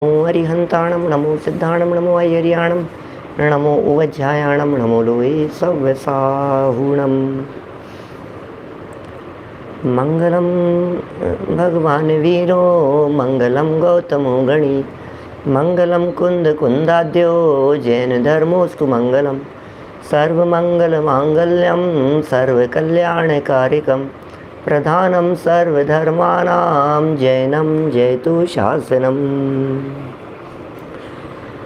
नमो अरिहंताणं नमो सिद्धाणं नमो ऐयर्याणं नमो उवज्झायाणं नमो लोये सव्यसाहुणं। मंगलम भगवान वीरो मंगलम गौतमो गणी मंगलम कुंद कुंदाद्यो जैन धर्मोस्तु मंगलम सर्वमंगल मांगल्यम सर्वकल्याणकारिकम प्रधानम सर्वधर्माणां जैनम जयतु शासनम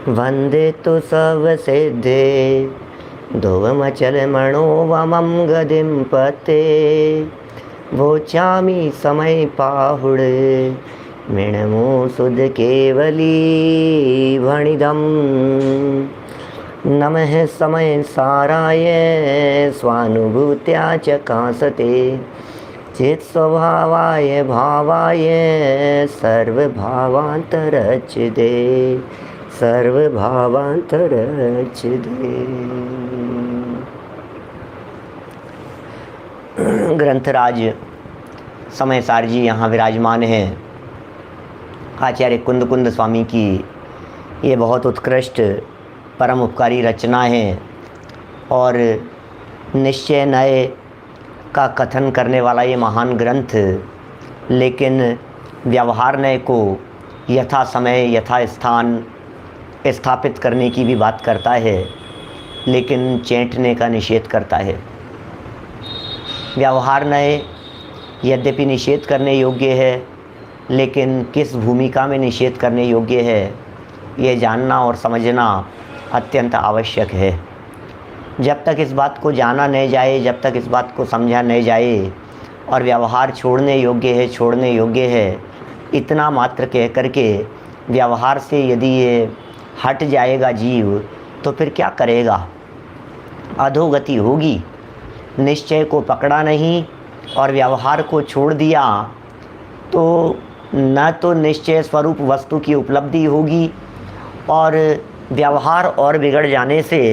वंदे तो सर्वसिद्धे ध्रुवमचलमणो वमं गदिं पते वोचामि समय पाहुड़े मिणमो सुध केवली वणिदम नमः समय साराय स्वानुभूत्या च कांसते चेत स्वभावाय भावाय सर्वभावांतरच्युते सर्वभावांतरच्युते। ग्रंथराज समय सार जी यहाँ विराजमान हैं। आचार्य कुंद कुंद स्वामी की ये बहुत उत्कृष्ट परम उपकारी रचना है और निश्चय नए का कथन करने वाला ये महान ग्रंथ, लेकिन व्यवहार नय को यथा समय यथा स्थान स्थापित करने की भी बात करता है, लेकिन चेंटने का निषेध करता है। व्यवहार नय यद्यपि निषेध करने योग्य है, लेकिन किस भूमिका में निषेध करने योग्य है ये जानना और समझना अत्यंत आवश्यक है। जब तक इस बात को जाना नहीं जाए, जब तक इस बात को समझा नहीं जाए और व्यवहार छोड़ने योग्य है इतना मात्र कह करके व्यवहार से यदि ये हट जाएगा जीव, तो फिर क्या करेगा? अधोगति होगी। निश्चय को पकड़ा नहीं और व्यवहार को छोड़ दिया तो न तो निश्चय स्वरूप वस्तु की उपलब्धि होगी और व्यवहार और बिगड़ जाने से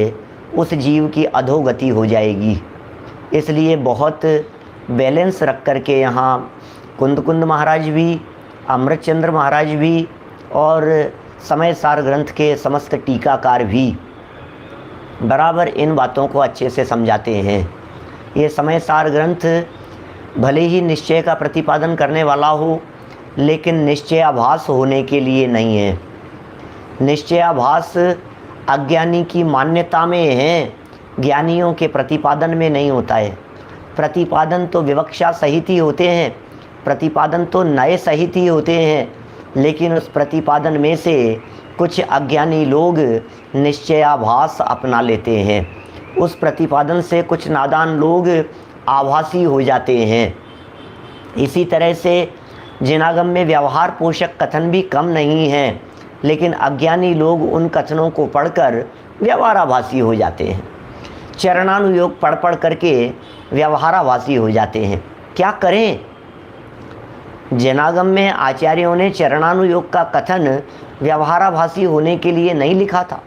उस जीव की अधोगति हो जाएगी। इसलिए बहुत बैलेंस रख कर के यहाँ कुंद कुंद महाराज भी, अमृतचंद्र महाराज भी और समय सार ग्रंथ के समस्त टीकाकार भी बराबर इन बातों को अच्छे से समझाते हैं। ये समय सार ग्रंथ भले ही निश्चय का प्रतिपादन करने वाला हो, लेकिन निश्चयाभास होने के लिए नहीं है। निश्चयाभास अज्ञानी की मान्यता में है, ज्ञानियों के प्रतिपादन में नहीं होता है। प्रतिपादन तो विवक्षा सहित ही होते हैं, प्रतिपादन तो नए सहित ही होते हैं, लेकिन उस प्रतिपादन में से कुछ अज्ञानी लोग निश्चयाभास अपना लेते हैं। उस प्रतिपादन से कुछ नादान लोग आभासी हो जाते हैं। इसी तरह से जिनागम में व्यवहार पोषक कथन भी कम नहीं है, लेकिन अज्ञानी लोग उन कथनों को पढ़कर व्यवहाराभासी हो जाते हैं। चरणानुयोग पढ़ करके व्यवहाराभासी हो जाते हैं। क्या करें? जिनागम में आचार्यों ने चरणानुयोग का कथन व्यवहाराभासी होने के लिए नहीं लिखा था।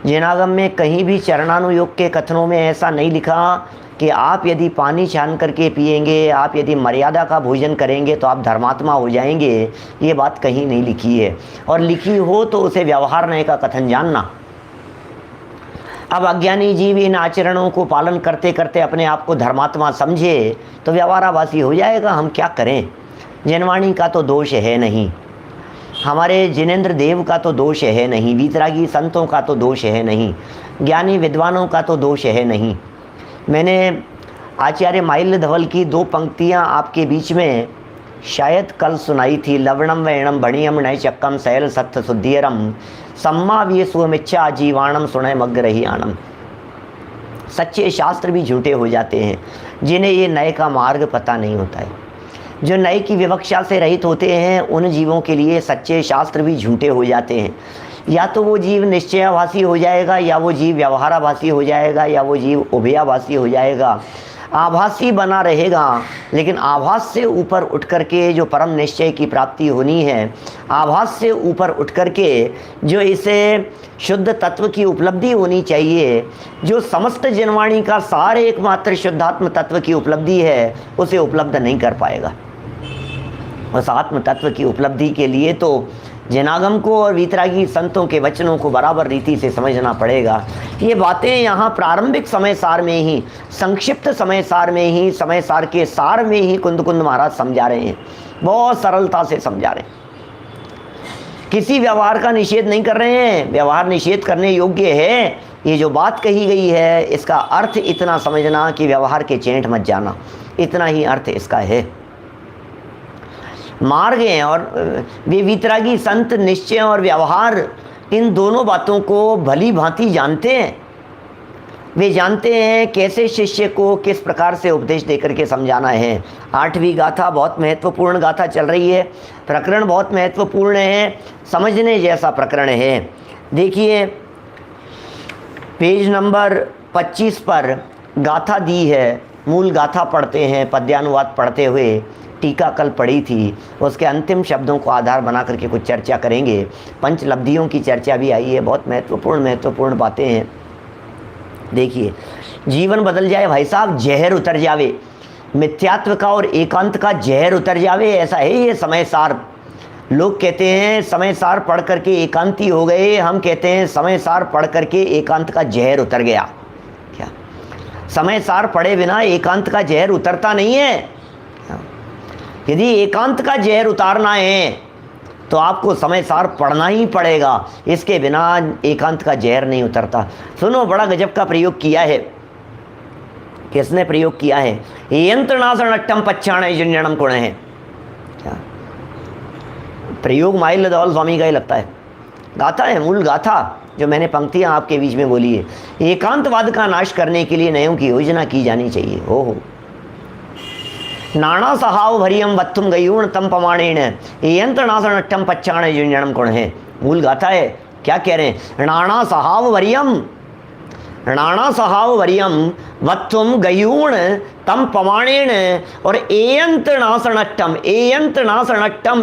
जिनागम में कहीं भी चरणानुयोग के कथनों में ऐसा नहीं लिखा कि आप यदि पानी छान करके पिएंगे, आप यदि मर्यादा का भोजन करेंगे तो आप धर्मात्मा हो जाएंगे। ये बात कहीं नहीं लिखी है, और लिखी हो तो उसे व्यवहार नय का कथन जानना। अब अज्ञानी जीव इन आचरणों को पालन करते करते अपने आप को धर्मात्मा समझे तो व्यवहाराभासी हो जाएगा। हम क्या करें? जनवाणी का तो दोष है नहीं, हमारे जिनेंद्र देव का तो दोष है नहीं, वीतरागी संतों का तो दोष है नहीं, ज्ञानी विद्वानों का तो दोष है नहीं। मैंने आचार्य माइल्य धवल की 2 पंक्तियाँ आपके बीच में शायद कल सुनाई थी। लवणम वैणम भणियम नैचक्कम शैल सत्य शुद्धियरम सम्मा वीय सुमिच्छा जीवाणम सुनय मग्ग रही आनम। सच्चे शास्त्र भी झूठे हो जाते हैं जिन्हें ये नए का मार्ग पता नहीं होता है। जो नए की विवक्षा से रहित होते हैं उन जीवों के लिए सच्चे शास्त्र भी झूठे हो जाते हैं। या तो वो जीव निश्चयाभासी हो जाएगा, या वो जीव व्यवहाराभासी हो जाएगा, या वो जीव उभयाभासी हो जाएगा। आभासी बना रहेगा, लेकिन आभास से ऊपर उठ करके जो परम निश्चय की प्राप्ति होनी है, आभास से ऊपर उठ करके जो इसे शुद्ध तत्व की उपलब्धि होनी चाहिए, जो समस्त जनवाणी का सार एकमात्र शुद्धात्म तत्व की उपलब्धि है, उसे उपलब्ध नहीं कर पाएगा। उस आत्म तत्व की उपलब्धि के लिए तो जनागम को और वीतरागी संतों के वचनों को बराबर रीति से समझना पड़ेगा। ये बातें यहाँ प्रारंभिक समय सार में ही, संक्षिप्त समय सार में ही, समय सार के सार में ही कुंद कुंद महाराज समझा रहे हैं, बहुत सरलता से समझा रहे हैं। किसी व्यवहार का निषेध नहीं कर रहे हैं, व्यवहार निषेध करने योग्य है। ये जो बात कही गई है इसका अर्थ इतना समझना कि व्यवहार के चेंट मत जाना, इतना ही अर्थ इसका है। मार्ग हैं और वे वीतरागी संत निश्चय और व्यवहार, इन दोनों बातों को भली भांति जानते हैं। वे जानते हैं कैसे शिष्य को किस प्रकार से उपदेश देकर के समझाना है। 8वीं गाथा बहुत महत्वपूर्ण गाथा चल रही है, प्रकरण बहुत महत्वपूर्ण है, समझने जैसा प्रकरण है। देखिए पेज नंबर 25 पर गाथा दी है, मूल गाथा पढ़ते हैं, पद्यानुवाद पढ़ते हुए टीका कल पढ़ी थी, उसके अंतिम शब्दों को आधार बना करके कुछ चर्चा करेंगे। पंचलब्धियों की चर्चा भी आई है, बहुत महत्वपूर्ण बातें हैं। देखिए, जीवन बदल जाए भाई साहब, जहर उतर जावे, मिथ्यात्व का और एकांत का जहर उतर जावे, ऐसा है ये समय सार। लोग कहते हैं समय सार पढ़ करके एकांती हो गए, हम कहते हैं समय सार पढ़ करके एकांत का जहर उतर गया। क्या समय सार पढ़े बिना एकांत का जहर उतरता नहीं है? यदि एकांत का जहर उतारना है तो आपको समय सार पढ़ना ही पड़ेगा, इसके बिना एकांत का जहर नहीं उतरता। सुनो, बड़ा गजब का प्रयोग किया है। किसने प्रयोग किया है? यंत्रनाशन अट्टम पच्छाण जुन्यणम गुण है। क्या प्रयोग माइल धौल स्वामी का ही लगता है। गाथा है, मूल गाथा जो मैंने पंक्तियां आपके बीच में बोली है। एकांतवाद का नाश करने के लिए नयों की योजना की जानी चाहिए। हो नाना सहाव भरियम वत्थुम गयूण तम पमाणेन यंत्रनाशन अट्टम पच्छाण जुन्यणम गुण है। मूल गाथा है। क्या कह रहे हैं? नाना सहाव वरियम वत्थुम गयूण तम पमाणेन, और एयंत नाशनट्टम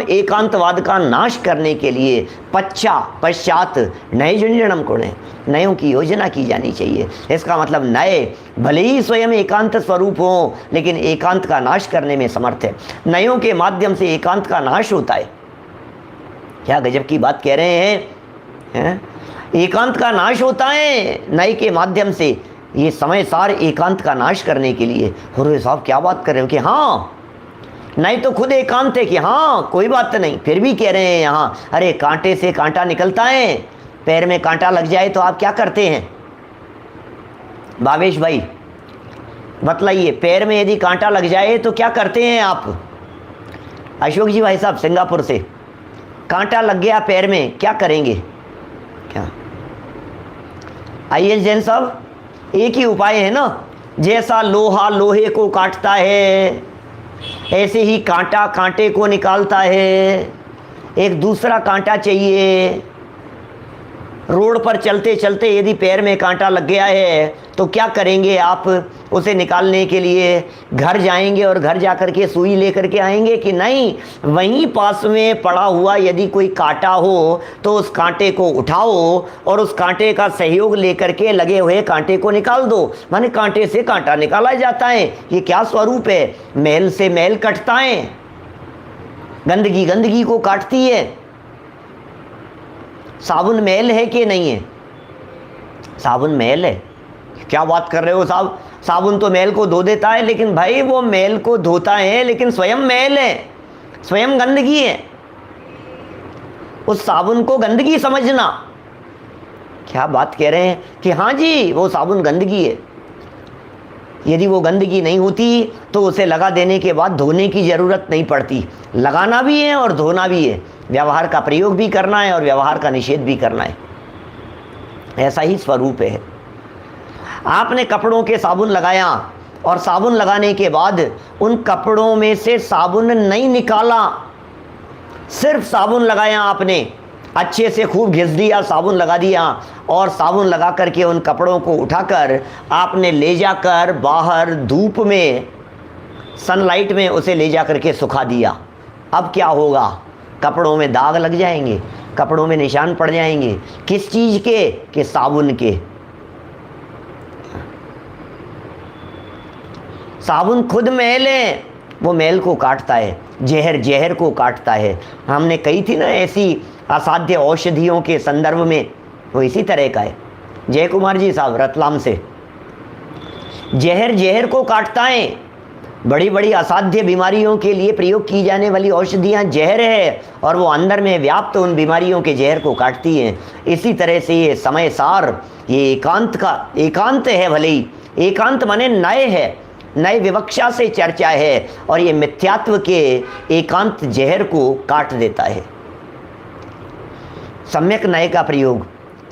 एकांतवाद का नाश करने के लिए पश्चात नए जुन्यणम गुण है, नयों की योजना की जानी चाहिए। इसका मतलब नए भले ही स्वयं एकांत स्वरूप हो, लेकिन एकांत का नाश करने में समर्थ है। नयों के माध्यम से एकांत का नाश होता है। क्या गजब की बात कह रहे हैं? एकांत का नाश होता है नए के माध्यम से। ये समय सार एकांत का नाश करने के लिए। अरे साहब क्या बात कर रहे हो कि हाँ नहीं तो खुद एकांत है कि हाँ कोई बात नहीं, फिर भी कह रहे हैं यहाँ अरे कांटे से कांटा निकलता है, पैर में कांटा लग जाए तो आप क्या करते हैं? भावेश भाई बतलाइए, पैर में यदि कांटा लग जाए तो क्या करते हैं आप? अशोक जी भाई साहब सिंगापुर से, कांटा लग गया पैर में, क्या करेंगे? क्या आइए जैन साहब, एक ही उपाय है ना, जैसा लोहा लोहे को काटता है ऐसे ही कांटा कांटे को निकालता है। एक दूसरा कांटा चाहिए। रोड पर चलते चलते यदि पैर में कांटा लग गया है तो क्या करेंगे आप? उसे निकालने के लिए घर जाएंगे और घर जाकर के सुई लेकर के आएंगे कि नहीं, वहीं पास में पड़ा हुआ यदि कोई कांटा हो तो उस कांटे को उठाओ और उस कांटे का सहयोग लेकर के लगे हुए कांटे को निकाल दो। माने कांटे से कांटा निकाला जाता है। ये क्या स्वरूप है? मैल से मैल कटता है, गंदगी गंदगी को काटती है। साबुन मैल है कि नहीं है? साबुन मैल है। क्या बात कर रहे हो साहब? साबुन तो मैल को धो देता है, लेकिन भाई वो मैल को धोता है लेकिन स्वयं मैल है, स्वयं गंदगी है। उस साबुन को गंदगी समझना। क्या बात कह रहे हैं कि हाँ जी वो साबुन गंदगी है। यदि वो गंदगी नहीं होती तो उसे लगा देने के बाद धोने की ज़रूरत नहीं पड़ती। लगाना भी है और धोना भी है, व्यवहार का प्रयोग भी करना है और व्यवहार का निषेध भी करना है। ऐसा ही स्वरूप है। आपने कपड़ों के साबुन लगाया और साबुन लगाने के बाद उन कपड़ों में से साबुन नहीं निकाला, सिर्फ साबुन लगाया आपने, अच्छे से खूब घिस दिया, साबुन लगा दिया और साबुन लगा करके उन कपड़ों को उठाकर आपने ले जाकर बाहर धूप में, सनलाइट में उसे ले जा करके सुखा दिया। अब क्या होगा? कपड़ों में दाग लग जाएंगे, कपड़ों में निशान पड़ जाएंगे। किस चीज़ के? कि साबुन के। साबुन खुद मैल है, वो मैल को काटता है, जहर जहर को काटता है। हमने कही थी ना ऐसी असाध्य औषधियों के संदर्भ में वो इसी तरह का है। जय कुमार जी साहब रतलाम से, जहर को काटता है। बड़ी बड़ी असाध्य बीमारियों के लिए प्रयोग की जाने वाली औषधियाँ जहर है और वो अंदर में व्याप्त उन बीमारियों के जहर को काटती हैं। इसी तरह से ये समय सार, ये एकांत है, भले ही एकांत माने नए है, नए विवक्षा से चर्चा है और ये मिथ्यात्व के एकांत जहर को काट देता है। सम्यक नए का प्रयोग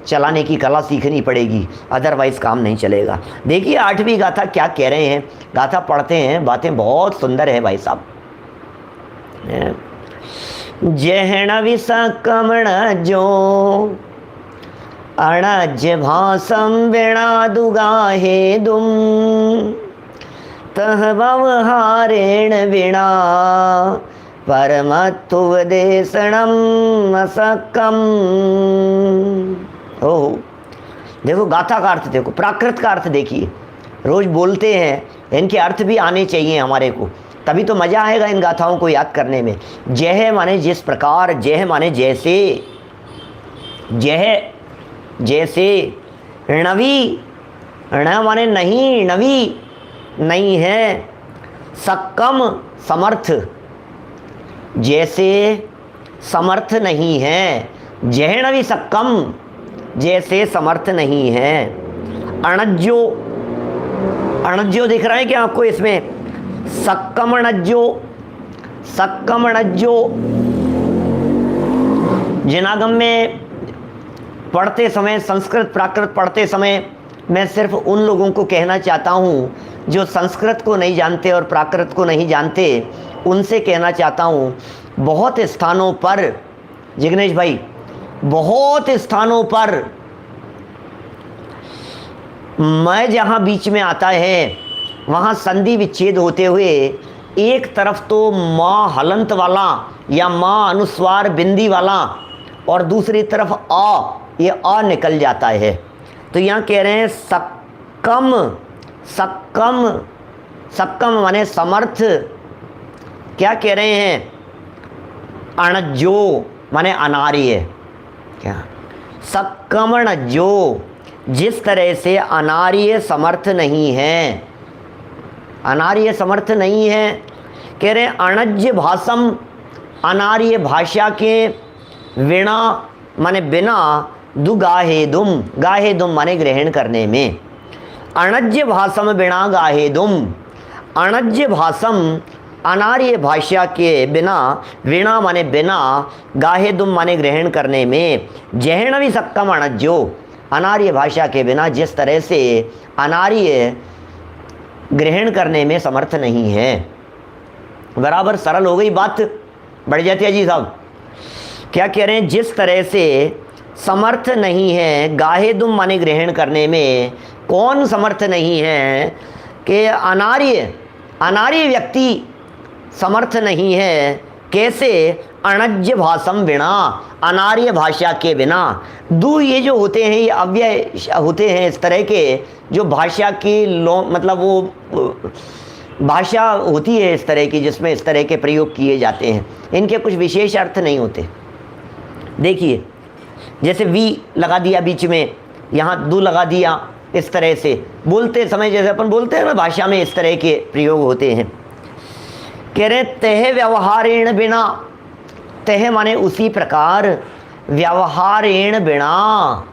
चलाने की कला सीखनी पड़ेगी, अदरवाइज काम नहीं चलेगा। देखिए 8वीं गाथा क्या कह रहे हैं, गाथा पढ़ते हैं, बातें बहुत सुंदर है भाई साहब। जहण विसकमण जो अणज भासम विणा दुगाहे दुम तह व्यवहारेण विणा परमत्वदेशणम असकम। ओह, देखो गाथा का अर्थ देखो, प्राकृत का अर्थ देखिए। रोज बोलते हैं, इनके अर्थ भी आने चाहिए हमारे को, तभी तो मज़ा आएगा इन गाथाओं को याद करने में। जह माने जिस प्रकार, जह माने जैसे, जह जैसे, णवी, ण माने नहीं, नवी नहीं है, सक्कम समर्थ, जैसे समर्थ नहीं है, जहणवी सक्कम जैसे समर्थ नहीं है। अणज्यो, अणज्यो दिख रहा है क्या आपको इसमें? सक्कम अणज्यो, सक्कम अणज्यो। जिनागम में पढ़ते समय, संस्कृत प्राकृत पढ़ते समय मैं सिर्फ उन लोगों को कहना चाहता हूँ जो संस्कृत को नहीं जानते और प्राकृत को नहीं जानते, उनसे कहना चाहता हूँ, बहुत स्थानों पर जिग्नेश भाई, बहुत स्थानों पर मैं जहाँ बीच में आता है वहाँ संधि विच्छेद होते हुए एक तरफ तो माँ हलंत वाला या माँ अनुस्वार बिंदी वाला और दूसरी तरफ आ, ये आ निकल जाता है। तो यहाँ कह रहे हैं सक्कम, सक्कम, सक्कम माने समर्थ। क्या कह रहे हैं? अणज्यो माने अनार्य। क्या? सक्कमण जो, जिस तरह से अनार्य समर्थ नहीं है, अनार्य समर्थ नहीं है। कह रहे हैं अणज्य भाषम, अनार्य भाषा के विना माने बिना, दुगाहे दुम, गाहे दुम माने ग्रहण करने में। अणज्य भाषम बिना गाहे दुम, अणज्य भाषम अनार्य भाषा के बिना, वीणा माने बिना, गाहे दुम माने ग्रहण करने में। जहणवी सक्कम अणज्यो, अनार्य भाषा के बिना जिस तरह से अनार्य ग्रहण करने में समर्थ नहीं है। बराबर सरल हो गई बात, बढ़ जाती है जी साहब। क्या कह रहे हैं? जिस तरह से समर्थ नहीं है गाहे दुम माने ग्रहण करने में। कौन समर्थ नहीं है? कि अनार्य, अनार्य व्यक्ति समर्थ नहीं है। कैसे? अणज्य भाषम बिना, अनार्य भाषा के बिना। दो ये जो होते हैं, ये अव्यय होते हैं इस तरह के, जो भाषा की मतलब वो भाषा होती है इस तरह की जिसमें इस तरह के प्रयोग किए जाते हैं, इनके कुछ विशेष अर्थ नहीं होते। देखिए जैसे वी लगा दिया बीच में, यहाँ दू लगा दिया, इस तरह से बोलते समय जैसे अपन बोलते हैं ना भाषा में, इस तरह के प्रयोग होते हैं। कह रहे तह व्यवहारेण बिना, तह माने उसी प्रकार, व्यवहारेण बिना,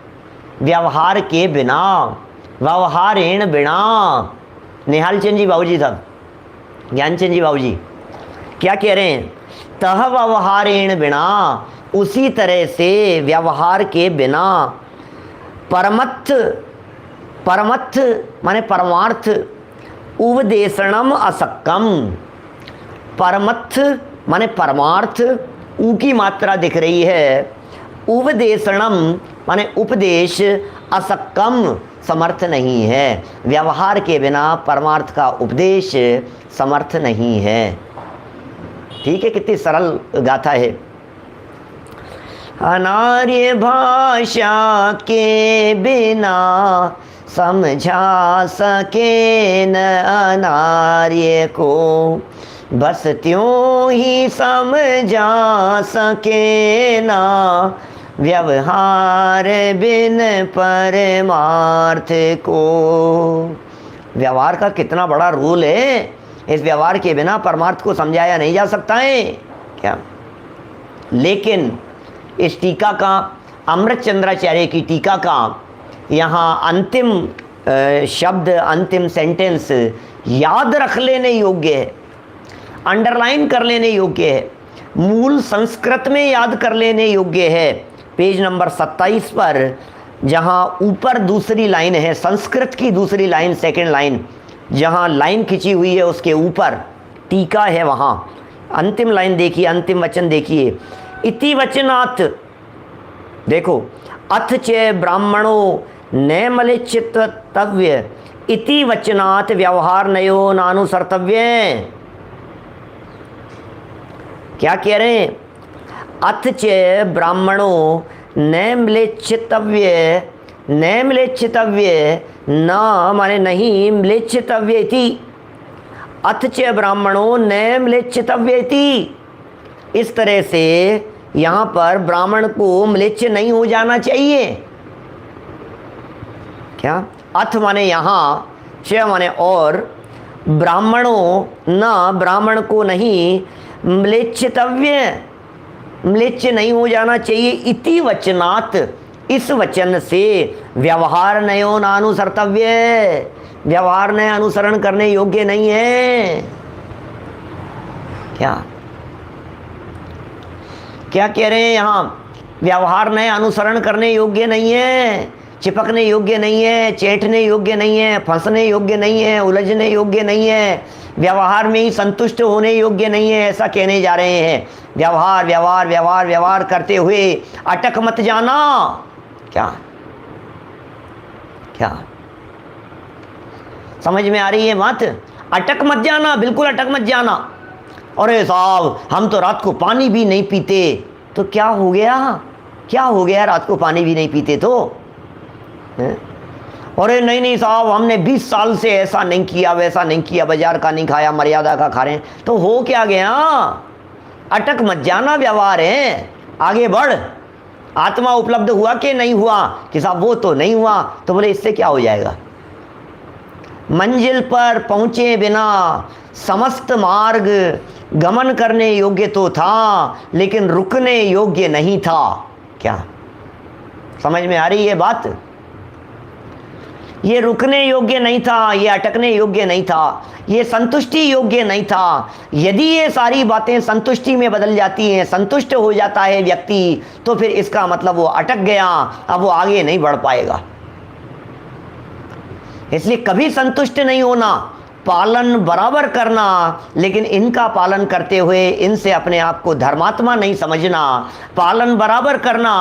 व्यवहार के बिना, व्यवहारेण बिना। निहाल चंद जी बाबूजी साहब, ज्ञानचंद जी बाबूजी क्या कह रहे हैं? तह व्यवहारेण बिना, उसी तरह से व्यवहार के बिना। परमत्थ, परमत्थ माने परमार्थ, उपदेशणम असक्कम। परमत्थ माने परमार्थ, ऊ की मात्रा दिख रही है। उपदेशणम माने उपदेश, असक्कम समर्थ नहीं है। व्यवहार के बिना परमार्थ का उपदेश समर्थ नहीं है। ठीक है, कितनी सरल गाथा है। अनार्य भाषा के बिना समझा सके न अनार्य को, बस त्यों ही समझा सके ना, व्यवहार बिन परमार्थ को। व्यवहार का कितना बड़ा रोल है, इस व्यवहार के बिना परमार्थ को समझाया नहीं जा सकता है क्या। लेकिन इस टीका का, अमृत चंद्राचार्य की टीका का यहाँ अंतिम शब्द, अंतिम सेंटेंस याद रख लेने योग्य है, अंडरलाइन कर लेने योग्य है, मूल संस्कृत में याद कर लेने योग्य है। पेज नंबर 27 पर जहाँ ऊपर दूसरी लाइन है, संस्कृत की दूसरी लाइन, सेकंड लाइन, जहाँ लाइन खिंची हुई है उसके ऊपर टीका है, वहाँ अंतिम लाइन देखिए, अंतिम वचन देखिए। इति वचनात्, देखो, अथ च ब्राह्मणो न मलिच्चितव्य इति वचनात् व्यवहार नयो नानुसर्तव्य। क्या कह रहे हैं? अथ च ब्राह्मणो न म्लेच्छितव्य, न म्लेच्छितव्य, न माने नहीं, म्लेच्छितव्य इति, अथ च ब्राह्मणो न म्लेच्छितव्य इति। इस तरह से यहाँ पर ब्राह्मण को म्लेच्छ नहीं हो जाना चाहिए। क्या? अथ माने यहाँ, च माने और, ब्राह्मणों न, ब्राह्मण को नहीं, म्लेच्छितव्य, म्लेच्छ नहीं हो जाना चाहिए, इति वचनात्, इस वचन से, व्यवहार नयो नानुसर्तव्य, व्यवहार नय अनुसरण करने योग्य नहीं है। क्या क्या कह रहे हैं यहाँ? व्यवहार नय अनुसरण करने योग्य नहीं है, चिपकने योग्य नहीं है, चेटने योग्य नहीं है, फंसने योग्य नहीं है, उलझने योग्य नहीं है, व्यवहार में ही संतुष्ट होने योग्य नहीं है, ऐसा कहने जा रहे हैं। व्यवहार व्यवहार व्यवहार व्यवहार करते हुए अटक मत जाना। क्या क्या समझ में आ रही है बात? अटक मत जाना, बिल्कुल अटक मत जाना। अरे साहब, हम तो रात को पानी भी नहीं पीते, तो क्या हो गया? क्या हो गया रात को पानी भी नहीं पीते तो? अरे नहीं नहीं साहब, हमने 20 साल से ऐसा नहीं किया, वैसा नहीं किया, बाजार का नहीं खाया, मर्यादा का खा रहे हैं, तो हो क्या गया? अटक मत जाना, व्यवहार है, आगे बढ़। आत्मा उपलब्ध हुआ कि नहीं हुआ? कि साहब वो तो नहीं हुआ, तो बोले इससे क्या हो जाएगा? मंजिल पर पहुंचे बिना समस्त मार्ग गमन करने योग्य तो था, लेकिन रुकने योग्य नहीं था। क्या समझ में आ रही है बात? ये रुकने योग्य नहीं था, ये अटकने योग्य नहीं था, ये संतुष्टि योग्य नहीं था। यदि ये सारी बातें संतुष्टि में बदल जाती हैं, संतुष्ट हो जाता है व्यक्ति, तो फिर इसका मतलब वो अटक गया, अब वो आगे नहीं बढ़ पाएगा। इसलिए कभी संतुष्ट नहीं होना, पालन बराबर करना, लेकिन इनका पालन करते हुए इनसे अपने आप को धर्मात्मा नहीं समझना। पालन बराबर करना,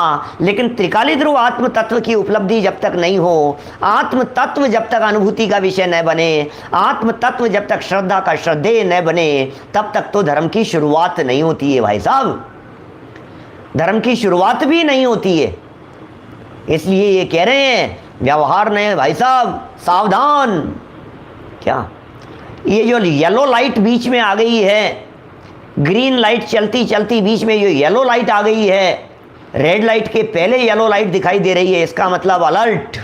लेकिन त्रिकाली ध्रुव आत्म तत्व की उपलब्धि जब तक नहीं हो, आत्म तत्व जब तक अनुभूति का विषय न बने, आत्म तत्व जब तक श्रद्धा का श्रद्धेय न बने, तब तक तो धर्म की शुरुआत नहीं होती है भाई साहब, धर्म की शुरुआत भी नहीं होती है। इसलिए ये कह रहे हैं व्यवहार नहीं भाई साहब, सावधान। क्या ये जो येलो लाइट बीच में आ गई है, ग्रीन लाइट चलती चलती बीच में जो येलो लाइट आ गई है, रेड लाइट के पहले येलो लाइट दिखाई दे रही है, इसका मतलब अलर्ट।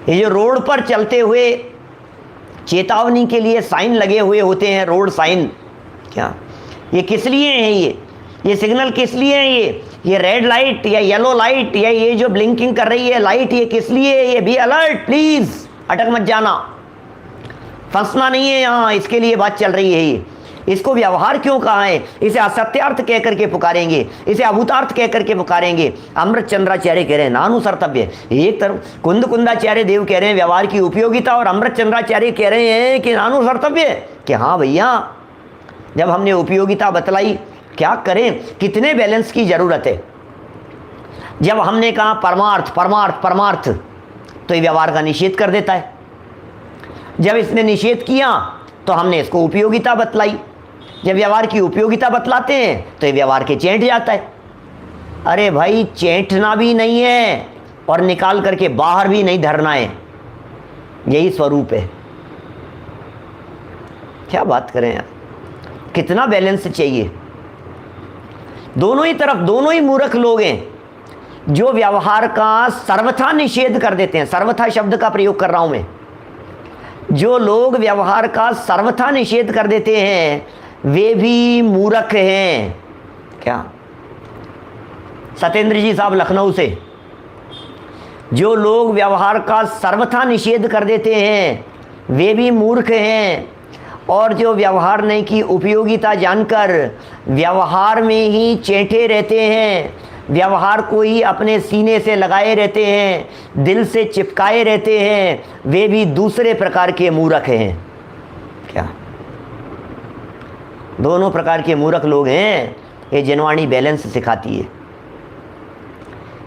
ये जो रोड पर चलते हुए चेतावनी के लिए साइन लगे हुए होते हैं, रोड साइन, क्या ये किस लिए हैं? ये सिग्नल किस लिए है? ये रेड लाइट या येलो लाइट या ये जो ब्लिंकिंग कर रही है लाइट, ये किस लिए है? ये भी अलर्ट, प्लीज अटक मत जाना, फंसना नहीं है यहाँ, इसके लिए बात चल रही है। ये इसको व्यवहार क्यों कहा है? इसे असत्यार्थ कह करके पुकारेंगे, इसे अभूतार्थ कह करके पुकारेंगे। अमृत चंद्राचार्य कह रहे हैं नानुसर्तव्य। एक तरफ कुंद कुंदाचार्य देव कह रहे हैं व्यवहार की उपयोगिता, और अमृत चंद्राचार्य कह रहे हैं कि नानुसर्तव्य। कि हाँ भैया, जब हमने उपयोगिता बतलाई, क्या करें, कितने बैलेंस की जरूरत है। जब हमने कहा परमार्थ परमार्थ परमार्थ, तो ये व्यवहार का निषेध कर देता है। जब इसने निषेध किया तो हमने इसको उपयोगिता बतलाई। जब व्यवहार की उपयोगिता बतलाते हैं तो ये व्यवहार के चेंट जाता है। अरे भाई, चेंटना भी नहीं है और निकाल करके बाहर भी नहीं धरना है, यही स्वरूप है। क्या बात करें यार, कितना बैलेंस चाहिए। दोनों ही तरफ, दोनों ही मूर्ख लोग हैं जो व्यवहार का सर्वथा निषेध कर देते हैं। सर्वथा शब्द का प्रयोग कर रहा हूं मैं। जो लोग व्यवहार का सर्वथा निषेध कर देते हैं वे भी मूर्ख हैं। क्या सत्येंद्र जी साहब लखनऊ से, जो लोग व्यवहार का सर्वथा निषेध कर देते हैं वे भी मूर्ख हैं, और जो व्यवहार नहीं की उपयोगिता जानकर व्यवहार में ही चेंटे रहते हैं, व्यवहार को ही अपने सीने से लगाए रहते हैं, दिल से चिपकाए रहते हैं, वे भी दूसरे प्रकार के मूर्ख हैं। क्या दोनों प्रकार के मूर्ख लोग हैं। ये जिनवाणी बैलेंस सिखाती है।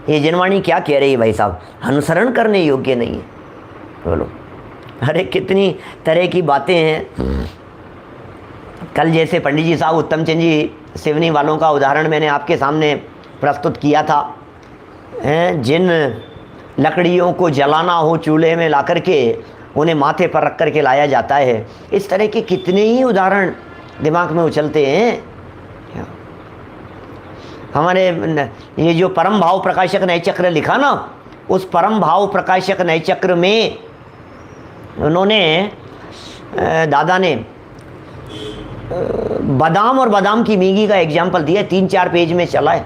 ये जिनवाणी क्या कह रही है भाई साहब, अनुसरण करने योग्य नहीं है। बोलो, अरे कितनी तरह की बातें हैं। कल जैसे पंडित जी साहब उत्तम चंद जी सिवनी वालों का उदाहरण मैंने आपके सामने प्रस्तुत किया था। जिन लकड़ियों को जलाना हो चूल्हे में ला करके उन्हें माथे पर रख करके लाया जाता है, इस तरह के कितने ही उदाहरण दिमाग में उछलते हैं। हमारे ये जो परम भाव प्रकाशक नए चक्र लिखा ना, उस परम भाव प्रकाशक नए चक्र में उन्होंने दादा ने बादाम और बादाम की मीगी का एग्जाम्पल दिया। 3-4 पेज में चला है,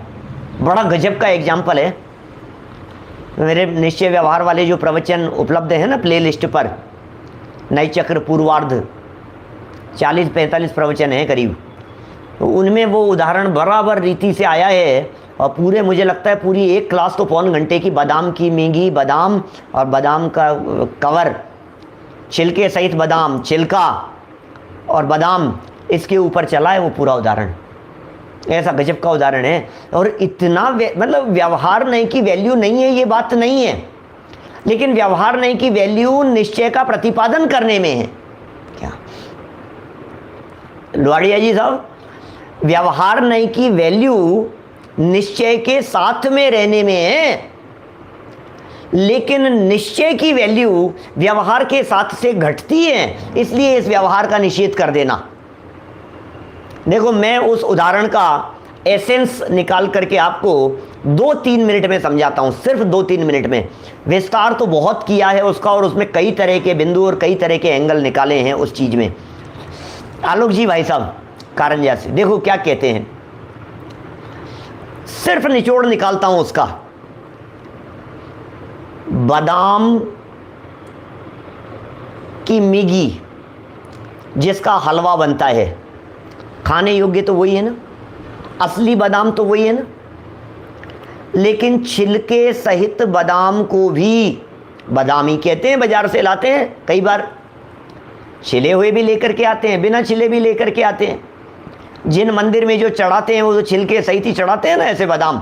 बड़ा गजब का एग्जाम्पल है। मेरे निश्चय व्यवहार वाले जो प्रवचन उपलब्ध है ना प्लेलिस्ट पर, नए चक्र पूर्वार्ध 40-45 प्रवचन हैं करीब, तो उनमें वो उदाहरण बराबर रीति से आया है। और पूरे मुझे लगता है पूरी एक क्लास तो पौन घंटे की बादाम की मीगी, बादाम और बादाम का कवर, छिलके सहित बादाम, छिलका और बादाम, इसके ऊपर चला है वो पूरा उदाहरण। ऐसा गजब का उदाहरण है। और इतना मतलब व्यवहार नहीं की वैल्यू नहीं है ये बात नहीं है, लेकिन व्यवहार नहीं की वैल्यू निश्चय का प्रतिपादन करने में है। क्या लुआड़िया जी साहब, व्यवहार नहीं की वैल्यू निश्चय के साथ में रहने में है, लेकिन निश्चय की वैल्यू व्यवहार के साथ से घटती है, इसलिए इस व्यवहार का निषेध कर देना। देखो, मैं उस उदाहरण का एसेंस निकाल करके आपको 2-3 मिनट में समझाता हूं, सिर्फ 2-3 मिनट में। विस्तार तो बहुत किया है उसका, और उसमें कई तरह के बिंदु और कई तरह के एंगल निकाले हैं उस चीज में। आलोक जी भाई साहब कारंजा से, देखो क्या कहते हैं, सिर्फ निचोड़ निकालता हूं उसका। बादाम की मीगी जिसका हलवा बनता है, खाने योग्य तो वही है ना, असली बादाम तो वही है ना, लेकिन छिलके सहित बादाम को भी बादाम ही कहते हैं। बाजार से लाते हैं, कई बार छिले हुए भी लेकर के आते हैं, बिना छिले भी लेकर के आते हैं। जिन मंदिर में जो चढ़ाते हैं वो तो छिलके सहित ही चढ़ाते हैं ना ऐसे बादाम।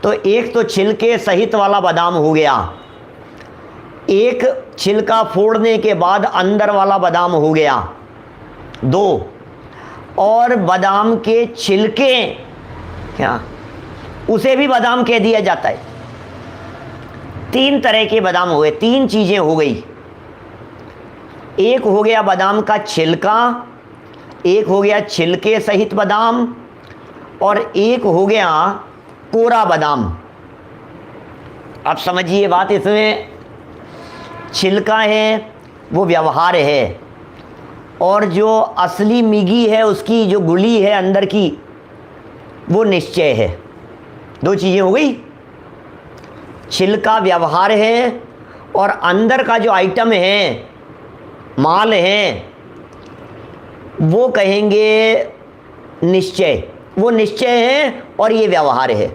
तो एक तो छिलके सहित वाला बादाम हो गया, एक छिलका फोड़ने के बाद अंदर वाला बादाम हो गया, 2, और बादाम के छिलके, क्या उसे भी बादाम कह दिया जाता है। 3 तरह के बादाम हो गए, 3 चीजें हो गई। एक हो गया बादाम का छिलका, एक हो गया छिलके सहित बादाम, और एक हो गया कोरा बादाम। अब समझिए बात, इसमें छिलका है वो व्यवहार है, और जो असली मीगी है उसकी जो गुली है अंदर की वो निश्चय है। 2 चीजें हो गई, छिलका व्यवहार है और अंदर का जो आइटम है, माल है, वो कहेंगे निश्चय। वो निश्चय है और ये व्यवहार है।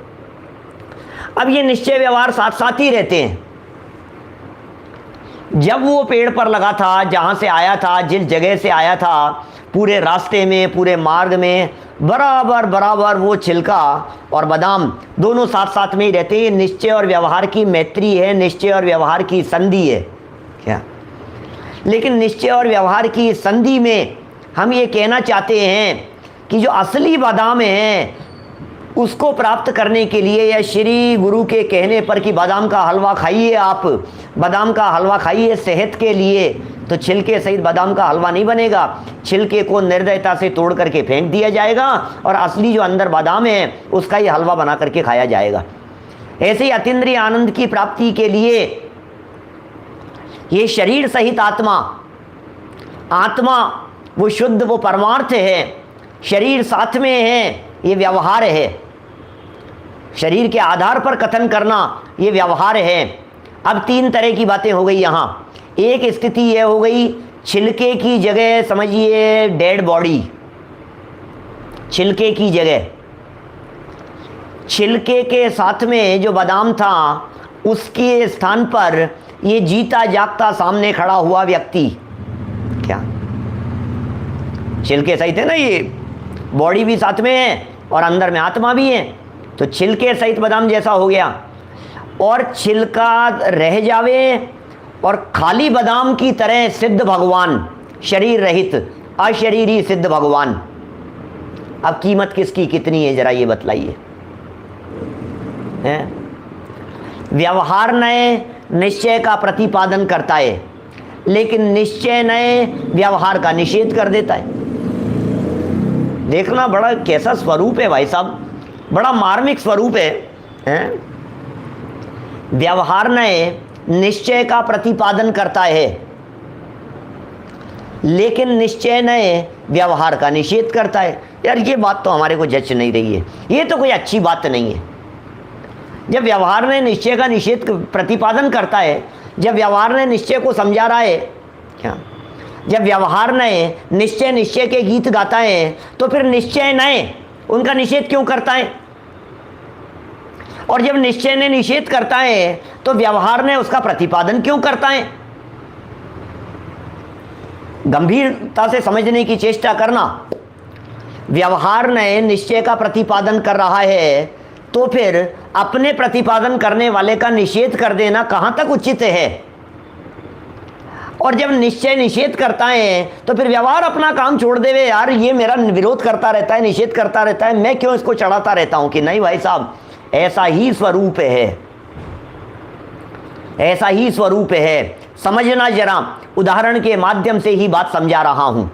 अब ये निश्चय व्यवहार साथ साथ ही रहते हैं। जब वो पेड़ पर लगा था, जहां से आया था, जिस जगह से आया था, पूरे रास्ते में, पूरे मार्ग में बराबर बराबर वो छिलका और बादाम दोनों साथ साथ में ही रहते हैं। निश्चय और व्यवहार की मैत्री है, निश्चय और व्यवहार की संधि है। क्या लेकिन निश्चय और व्यवहार की संधि में हम ये कहना चाहते हैं कि जो असली बादाम है उसको प्राप्त करने के लिए, या श्री गुरु के कहने पर कि बादाम का हलवा खाइए, आप बादाम का हलवा खाइए सेहत के लिए, तो छिलके सहित बादाम का हलवा नहीं बनेगा। छिलके को निर्दयता से तोड़ करके फेंक दिया जाएगा और असली जो अंदर बादाम है उसका ही हलवा बना करके खाया जाएगा। ऐसे ही अतीन्द्रिय आनंद की प्राप्ति के लिए ये शरीर सहित आत्मा, आत्मा वो शुद्ध, वो परमार्थ है, शरीर साथ में है, ये व्यवहार है। शरीर के आधार पर कथन करना ये व्यवहार है। अब तीन तरह की बातें हो गई यहाँ। एक स्थिति यह हो गई, छिलके की जगह समझिए डेड बॉडी, छिलके की जगह, छिलके के साथ में जो बादाम था उसके स्थान पर ये जीता जागता सामने खड़ा हुआ व्यक्ति। क्या छिलके सहित है ना, ये बॉडी भी साथ में है और अंदर में आत्मा भी है, तो छिलके सहित बादाम जैसा हो गया। और छिलका रह जावे और खाली बादाम की तरह सिद्ध भगवान, शरीर रहित अशरीरी सिद्ध भगवान। अब कीमत किसकी कितनी है जरा ये बतलाइए। व्यवहार नए निश्चय का प्रतिपादन करता है, लेकिन निश्चय नए व्यवहार का निषेध कर देता है। देखना बड़ा कैसा स्वरूप है भाई साहब, बड़ा मार्मिक स्वरूप है? व्यवहार नए निश्चय का प्रतिपादन करता है, लेकिन निश्चय नए व्यवहार का निषेध करता है। यार ये बात तो हमारे को जच नहीं रही है, ये तो कोई अच्छी बात नहीं है। जब व्यवहार ने निश्चय का निषेध प्रतिपादन करता है, जब व्यवहार ने निश्चय को समझा रहा है, क्या जब व्यवहार ने निश्चय निश्चय के गीत गाता है, तो फिर निश्चय नए उनका निषेध क्यों करता है? और जब निश्चय ने निषेध करता है तो व्यवहार ने उसका प्रतिपादन क्यों करता है? गंभीरता से समझने की चेष्टा करना। व्यवहार ने निश्चय का प्रतिपादन कर रहा है, तो फिर अपने प्रतिपादन करने वाले का निषेध कर देना कहां तक उचित है? और जब निश्चय निषेध करता है तो फिर व्यवहार अपना काम छोड़ देवे, यार ये मेरा विरोध करता रहता है, निषेध करता रहता है, मैं क्यों इसको चढ़ाता रहता हूं? कि नहीं भाई साहब, ऐसा ही स्वरूप है, ऐसा ही स्वरूप है। समझना जरा, उदाहरण के माध्यम से ही बात समझा रहा हूं।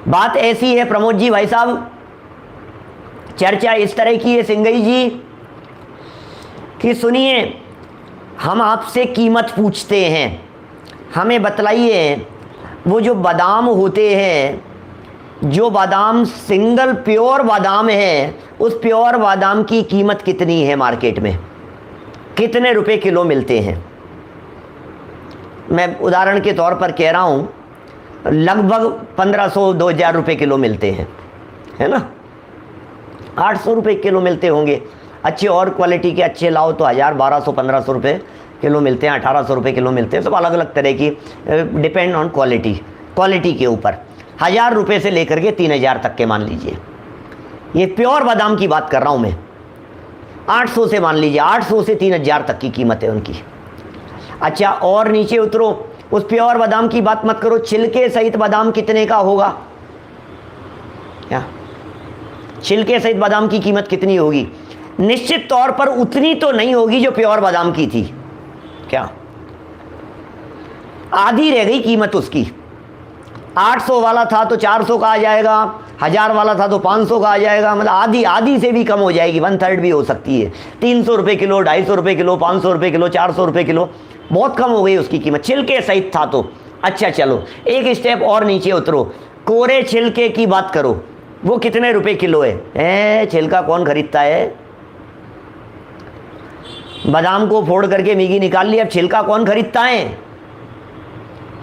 बात ऐसी है प्रमोद जी भाई साहब, चर्चा इस तरह की है सिंगई जी कि सुनिए, हम आपसे कीमत पूछते हैं, हमें बतलाइए वो जो बादाम होते हैं, जो बादाम सिंगल प्योर बादाम है, उस प्योर बादाम की कीमत कितनी है मार्केट में, कितने रुपए किलो मिलते हैं? मैं उदाहरण के तौर पर कह रहा हूं, लगभग 1500-2000 रुपए किलो मिलते हैं, है ना? 800 रुपए किलो मिलते होंगे। अच्छे और क्वालिटी के अच्छे लाओ तो 1000, 1200, 1500 रुपए किलो मिलते हैं, 1800 रुपए किलो मिलते हैं। सब अलग अलग तरह की, डिपेंड ऑन क्वालिटी के ऊपर। 1000 रुपये से लेकर के 3000 तक के मान लीजिए। ये प्योर बादाम की बात कर रहा हूँ मैं। 800 से मान लीजिए, 800 से 3000 तक की कीमत है उनकी। अच्छा, और नीचे उतरो, उस प्योर बादाम की बात मत करो, छिलके सहित बादाम कितने का होगा? क्या छिलके सहित बादाम की कीमत कितनी होगी? निश्चित तौर पर उतनी तो नहीं होगी जो प्योर बादाम की थी। क्या आधी रह गई कीमत उसकी? 800 वाला था तो 400 का आ जाएगा, 1000 वाला था तो 500 का आ जाएगा, मतलब आधी से भी कम हो जाएगी, 1/3 भी हो सकती है। 300 रुपये किलो, 250 रुपये किलो, 500 रुपये किलो, 400 रुपये किलो, बहुत कम हो गई उसकी कीमत छिलके सहित था तो। अच्छा चलो एक स्टेप और नीचे उतरो, कोरे छिलके की बात करो, वो कितने रुपए किलो है? छिलका कौन खरीदता है? बादाम को फोड़ करके मैगी निकाल ली, अब छिलका कौन खरीदता है?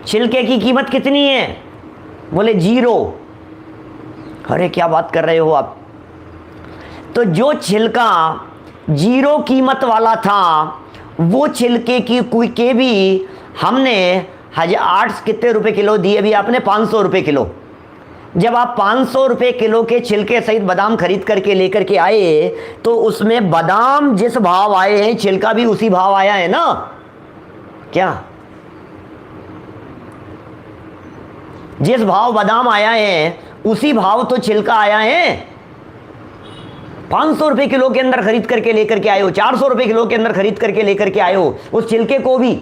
छिलके की कीमत कितनी है? बोले 0। अरे क्या बात कर रहे हो आप? तो जो छिलका 0 कीमत वाला था, वो छिलके की कोई के भी हमने 8 कितने रुपए किलो दिए? अभी आपने 500 रुपए किलो। जब आप 500 रुपए किलो के छिलके सहित बादाम खरीद करके लेकर के आए, तो उसमें बादाम जिस भाव आए हैं, छिलका भी उसी भाव आया है ना? क्या जिस भाव बादाम आया है उसी भाव तो छिलका आया है। 500 रुपए किलो के अंदर खरीद करके लेकर के आए हो, 400 रुपए किलो के अंदर खरीद करके लेकर के आए हो उस छिलके को भी,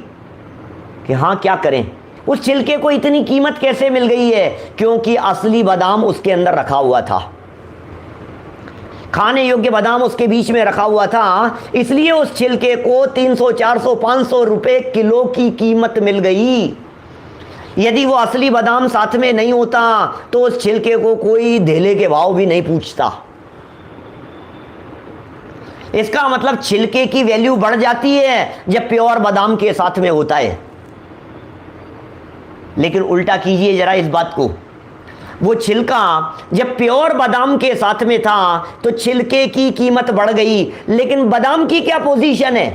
कि हाँ क्या करें, उस छिलके को इतनी कीमत कैसे मिल गई है? क्योंकि असली बादाम उसके अंदर रखा हुआ था, खाने योग्य बादाम उसके बीच में रखा हुआ था, इसलिए उस छिलके को 300, 400, 500 रुपए किलो की कीमत मिल गई। यदि वो असली बादाम साथ में नहीं होता तो उस छिलके को कोई धेले के भाव भी नहीं पूछता। इसका मतलब छिलके की वैल्यू बढ़ जाती है जब प्योर बादाम के साथ में होता है। लेकिन उल्टा कीजिए जरा इस बात को, वो छिलका जब प्योर बादाम के साथ में था तो छिलके की कीमत बढ़ गई, लेकिन बादाम की क्या पोजीशन है?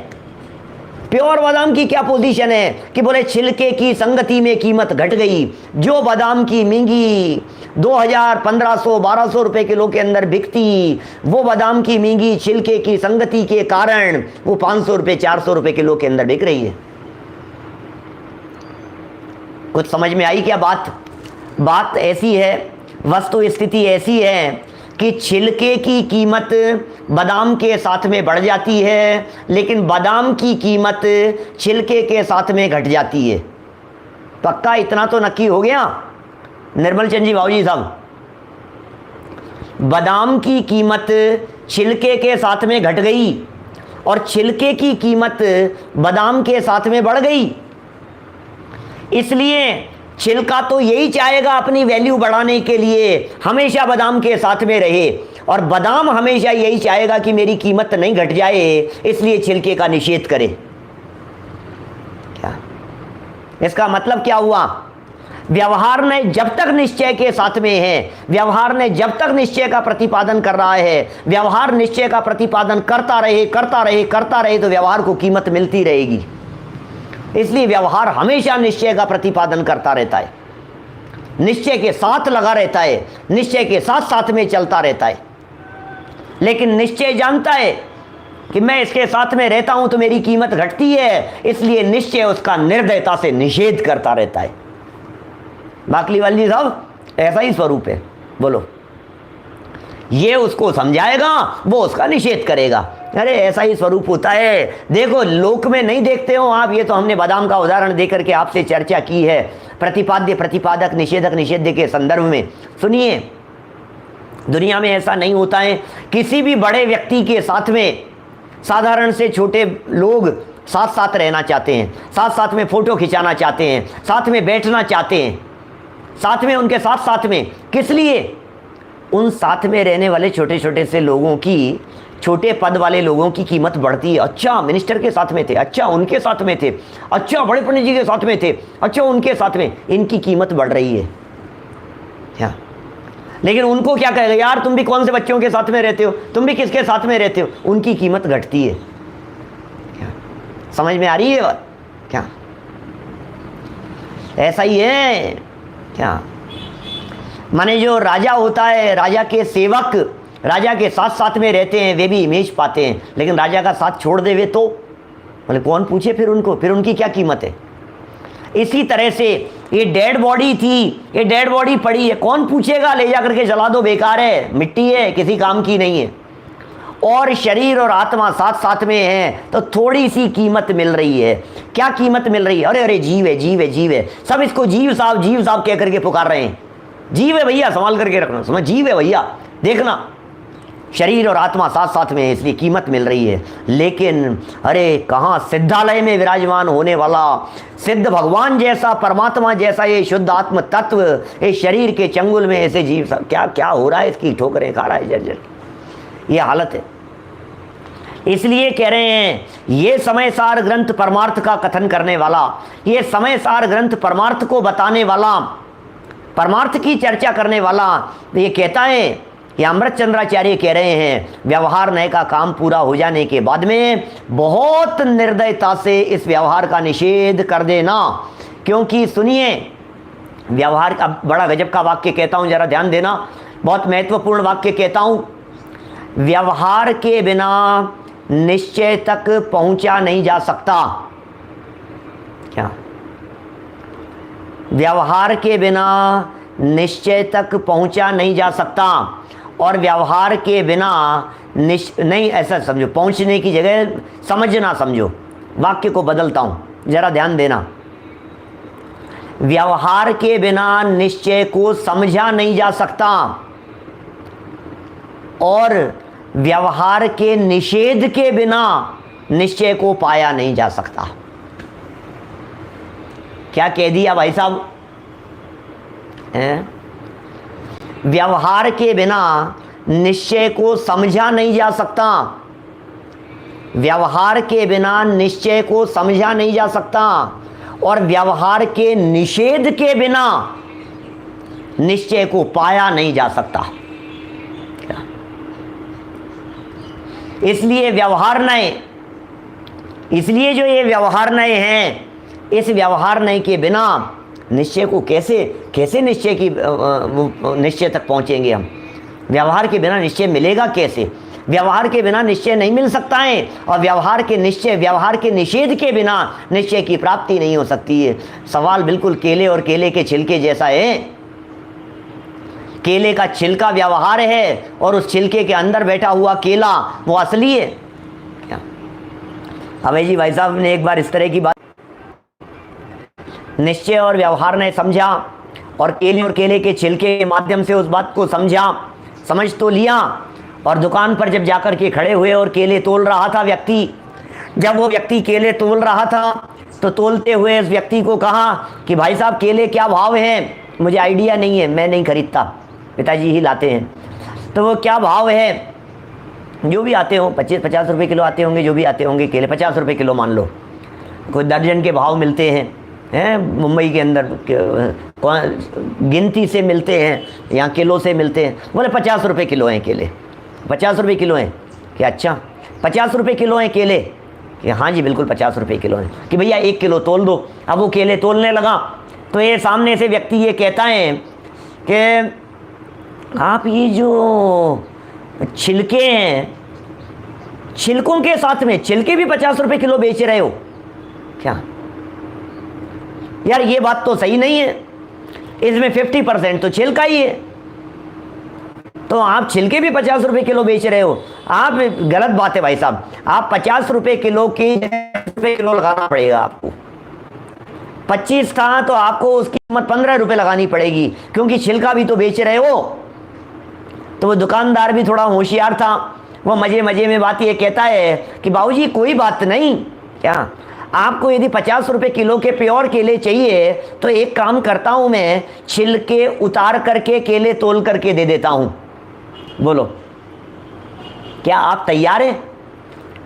प्योर बादाम की क्या पोजीशन है कि बोले छिलके की संगति में कीमत घट गई। जो बादाम की महंगी 2000, 1500, 1200 रुपए किलो के अंदर बिकती, वो बादाम की महंगी छिलके की संगति के कारण वो 500 रुपए, 400 रुपए किलो के अंदर बिक रही है। कुछ समझ में आई क्या बात? बात ऐसी है, वस्तु स्थिति ऐसी है कि छिलके की कीमत बादाम के साथ में बढ़ जाती है, लेकिन बादाम की कीमत छिलके के साथ में घट जाती है। पक्का इतना तो नक्की हो गया निर्मल चंद जी भाऊजी साहब, बादाम की कीमत छिलके के साथ में घट गई और छिलके की कीमत बादाम के साथ में बढ़ गई। इसलिए छिलका तो यही चाहेगा अपनी वैल्यू बढ़ाने के लिए हमेशा बादाम के साथ में रहे, और बादाम हमेशा यही चाहेगा कि मेरी कीमत नहीं घट जाए, इसलिए छिलके का निषेध करे। क्या इसका मतलब क्या हुआ? व्यवहार ने जब तक निश्चय के साथ में है, व्यवहार ने जब तक निश्चय का प्रतिपादन कर रहा है, व्यवहार निश्चय का प्रतिपादन करता रहे करता रहे करता रहे तो व्यवहार को कीमत मिलती रहेगी। इसलिए व्यवहार हमेशा निश्चय का प्रतिपादन करता रहता है, निश्चय के साथ लगा रहता है, निश्चय के साथ साथ में चलता रहता है। लेकिन निश्चय जानता है कि मैं इसके साथ में रहता हूं तो मेरी कीमत घटती है, इसलिए निश्चय उसका निर्दयता से निषेध करता रहता है। बाकलीवाल जी साहब, ऐसा ही स्वरूप है। बोलो, ये उसको समझाएगा, वो उसका निषेध करेगा। अरे ऐसा ही स्वरूप होता है। देखो लोक में नहीं देखते हो आप, ये तो हमने बादाम का उदाहरण देकर के आपसे चर्चा की है, प्रतिपाद्य, प्रतिपादक, निषेधक, निषेध्य के संदर्भ में। सुनिए, दुनिया में ऐसा नहीं होता है। किसी भी बड़े व्यक्ति के साथ में साधारण से छोटे लोग साथ साथ रहना चाहते हैं, साथ साथ में फोटो खिंचाना चाहते हैं, साथ में बैठना चाहते हैं, साथ में उनके साथ साथ में। किस लिए? उन साथ में रहने वाले छोटे छोटे से लोगों की, छोटे पद वाले लोगों की कीमत बढ़ती है। अच्छा मिनिस्टर के साथ में थे, अच्छा उनके साथ में थे, अच्छा बड़े पंडित जी के साथ में थे, अच्छा उनके साथ में, इनकी कीमत बढ़ रही है क्या? लेकिन उनको क्या कहेगा, यार तुम भी कौन से बच्चों के साथ में रहते हो, तुम भी किसके साथ में रहते हो, उनकी कीमत घटती है क्या? समझ में आ रही है बात क्या? ऐसा ही है क्या? माने जो राजा होता है, राजा के सेवक राजा के साथ साथ में रहते हैं, वे भी इमेज पाते हैं, लेकिन राजा का साथ छोड़ देवे तो बोले कौन पूछे फिर उनको, फिर उनकी क्या कीमत है? इसी तरह से ये डेड बॉडी थी, ये डेड बॉडी पड़ी है, कौन पूछेगा, ले जा करके जला दो, बेकार है, मिट्टी है, किसी काम की नहीं है। और शरीर और आत्मा साथ साथ में है तो थोड़ी सी कीमत मिल रही है। क्या कीमत मिल रही है? अरे अरे जीव है, जीव है, जीव है, सब इसको जीव साहब कह करके पुकार रहे हैं। जीव है भैया, संभाल करके रखना, समझ, जीव है भैया, देखना शरीर और आत्मा साथ साथ में है, इसलिए कीमत मिल रही है। लेकिन अरे कहाँ सिद्धालय में विराजमान होने वाला सिद्ध भगवान जैसा, परमात्मा जैसा ये शुद्ध आत्म तत्व, ये शरीर के चंगुल में ऐसे जीव सब, क्या क्या हो रहा है, इसकी ठोकरें खा रहा है जर्जर, ये हालत है। इसलिए कह रहे हैं ये समय सार ग्रंथ परमार्थ का कथन करने वाला, ये समय सार ग्रंथ परमार्थ को बताने वाला, परमार्थ की चर्चा करने वाला, ये कहता है कि अमृत चंद्राचार्य कह रहे हैं व्यवहार नय का काम पूरा हो जाने के बाद में बहुत निर्दयता से इस व्यवहार का निषेध कर देना। क्योंकि सुनिए, व्यवहार का बड़ा गजब का वाक्य कहता हूं, जरा ध्यान देना, बहुत महत्वपूर्ण वाक्य कहता हूं। व्यवहार के बिना निश्चय तक पहुंचा नहीं जा सकता। क्या? व्यवहार के बिना निश्चय तक पहुंचा नहीं जा सकता, और व्यवहार के बिना नहीं, ऐसा समझो, पहुंचने की जगह समझना समझो। वाक्य को बदलता हूं, जरा ध्यान देना। व्यवहार के बिना निश्चय को समझा नहीं जा सकता और व्यवहार के निषेध के बिना निश्चय को पाया नहीं जा सकता। क्या कह दिया भाई साहब? व्यवहार के बिना निश्चय को समझा नहीं जा सकता। व्यवहार के बिना निश्चय को समझा नहीं जा सकता और व्यवहार के निषेध के बिना निश्चय को पाया नहीं जा सकता। इसलिए व्यवहार नय, इसलिए जो ये व्यवहार नय हैं, इस व्यवहार नय के बिना निश्चय को कैसे निश्चय तक पहुंचेंगे हम? व्यवहार के बिना निश्चय मिलेगा कैसे? व्यवहार के बिना निश्चय नहीं मिल सकता है और व्यवहार के निषेध के बिना निश्चय की प्राप्ति नहीं हो सकती है। सवाल बिल्कुल केले और केले के छिलके जैसा है। केले का छिलका व्यवहार है और उस छिलके के अंदर बैठा हुआ केला वो असली है क्या? अभय जी भाई साहब ने एक बार इस तरह की बात, निश्चय और व्यवहार ने समझा और केले के छिलके के माध्यम से उस बात को समझ तो लिया और दुकान पर जब जाकर के खड़े हुए और केले तोल रहा था व्यक्ति, जब वो व्यक्ति केले तोल रहा था तो तोलते हुए इस व्यक्ति को कहा कि भाई साहब केले क्या भाव हैं? मुझे आइडिया नहीं है, मैं नहीं खरीदता, पिताजी ही लाते हैं। तो वो क्या भाव है? जो भी आते हो 25-50 रुपये किलो आते होंगे, जो भी आते होंगे केले 50 रुपये किलो मान लो, कोई दर्जन के भाव मिलते हैं मुंबई के अंदर गिनती से मिलते हैं, यहाँ किलो से मिलते हैं। बोले 50 रुपये किलो हैं केले, 50 रुपये किलो हैं। कि अच्छा 50 रुपये किलो हैं केले? कि हाँ जी बिल्कुल 50 रुपये किलो हैं। कि भैया 1 किलो तोल दो। अब वो केले तोलने लगा तो ये सामने से व्यक्ति ये कहता है कि आप ये जो छिलके हैं, छिलकों के साथ में छिलके भी 50 रुपये किलो बेच रहे हो क्या? यार ये बात तो सही नहीं है, इसमें 50% तो छिलका ही है, तो आप छिलके भी 50 रुपये किलो बेच रहे हो। आप गलत बात है भाई साहब। आप 50 रुपये किलो की रुपये किलो लगाना पड़ेगा आपको। 25 था तो आपको उसकी कीमत 15 रुपये लगानी पड़ेगी, क्योंकि छिलका भी तो बेच रहे हो। तो वो दुकानदार भी थोड़ा होशियार था, वो मजे में बात ये कहता है कि बाबूजी कोई बात नहीं, क्या आपको यदि 50 रुपये किलो के प्योर केले चाहिए तो एक काम करता हूँ, मैं छिलके उतार करके केले तोल करके दे देता हूँ। बोलो क्या आप तैयार हैं?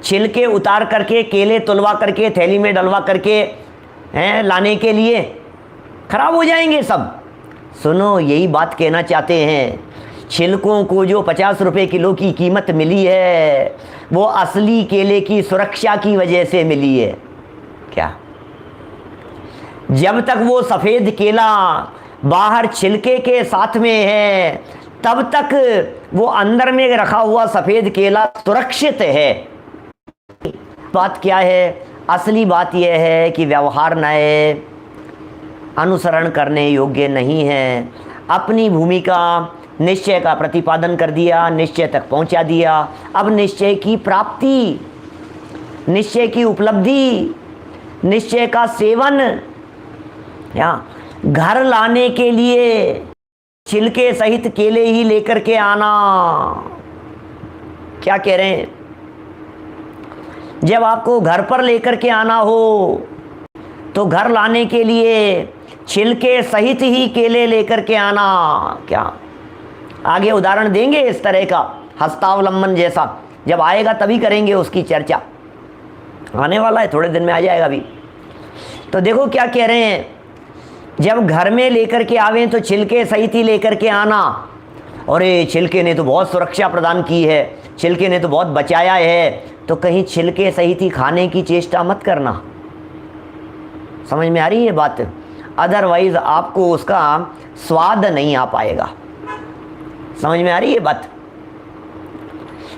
छिलके उतार करके केले तुलवा करके थैली में डलवा करके लाने के लिए? खराब हो जाएंगे सब। सुनो, यही बात कहना चाहते हैं, छिलकों को जो 50 रुपये किलो की कीमत मिली है वो असली केले की सुरक्षा की वजह से मिली है। क्या जब तक वो सफ़ेद केला बाहर छिलके के साथ में है तब तक वो अंदर में रखा हुआ सफ़ेद केला सुरक्षित है। बात क्या है? असली बात यह है कि व्यवहार नए अनुसरण करने योग्य नहीं है। अपनी भूमिका निश्चय का प्रतिपादन कर दिया, निश्चय तक पहुंचा दिया। अब निश्चय की प्राप्ति, निश्चय की उपलब्धि, निश्चय का सेवन, या घर लाने के लिए छिलके सहित केले ही लेकर के आना। क्या कह रहे हैं? जब आपको घर पर लेकर के आना हो तो घर लाने के लिए छिलके सहित ही केले लेकर के आना। क्या आगे उदाहरण देंगे इस तरह का हस्तावलंबन जैसा? जब आएगा तभी करेंगे उसकी चर्चा, आने वाला है, थोड़े दिन में आ जाएगा अभी। तो देखो क्या कह रहे हैं, जब घर में लेकर के आवे तो छिलके सहित ही लेकर के आना। और ये छिलके ने तो बहुत सुरक्षा प्रदान की है, छिलके ने तो बहुत बचाया है, तो कहीं छिलके सहित ही खाने की चेष्टा मत करना। समझ में आ रही है बात? अदरवाइज आपको उसका स्वाद नहीं आ पाएगा। समझ में आ रही है बात?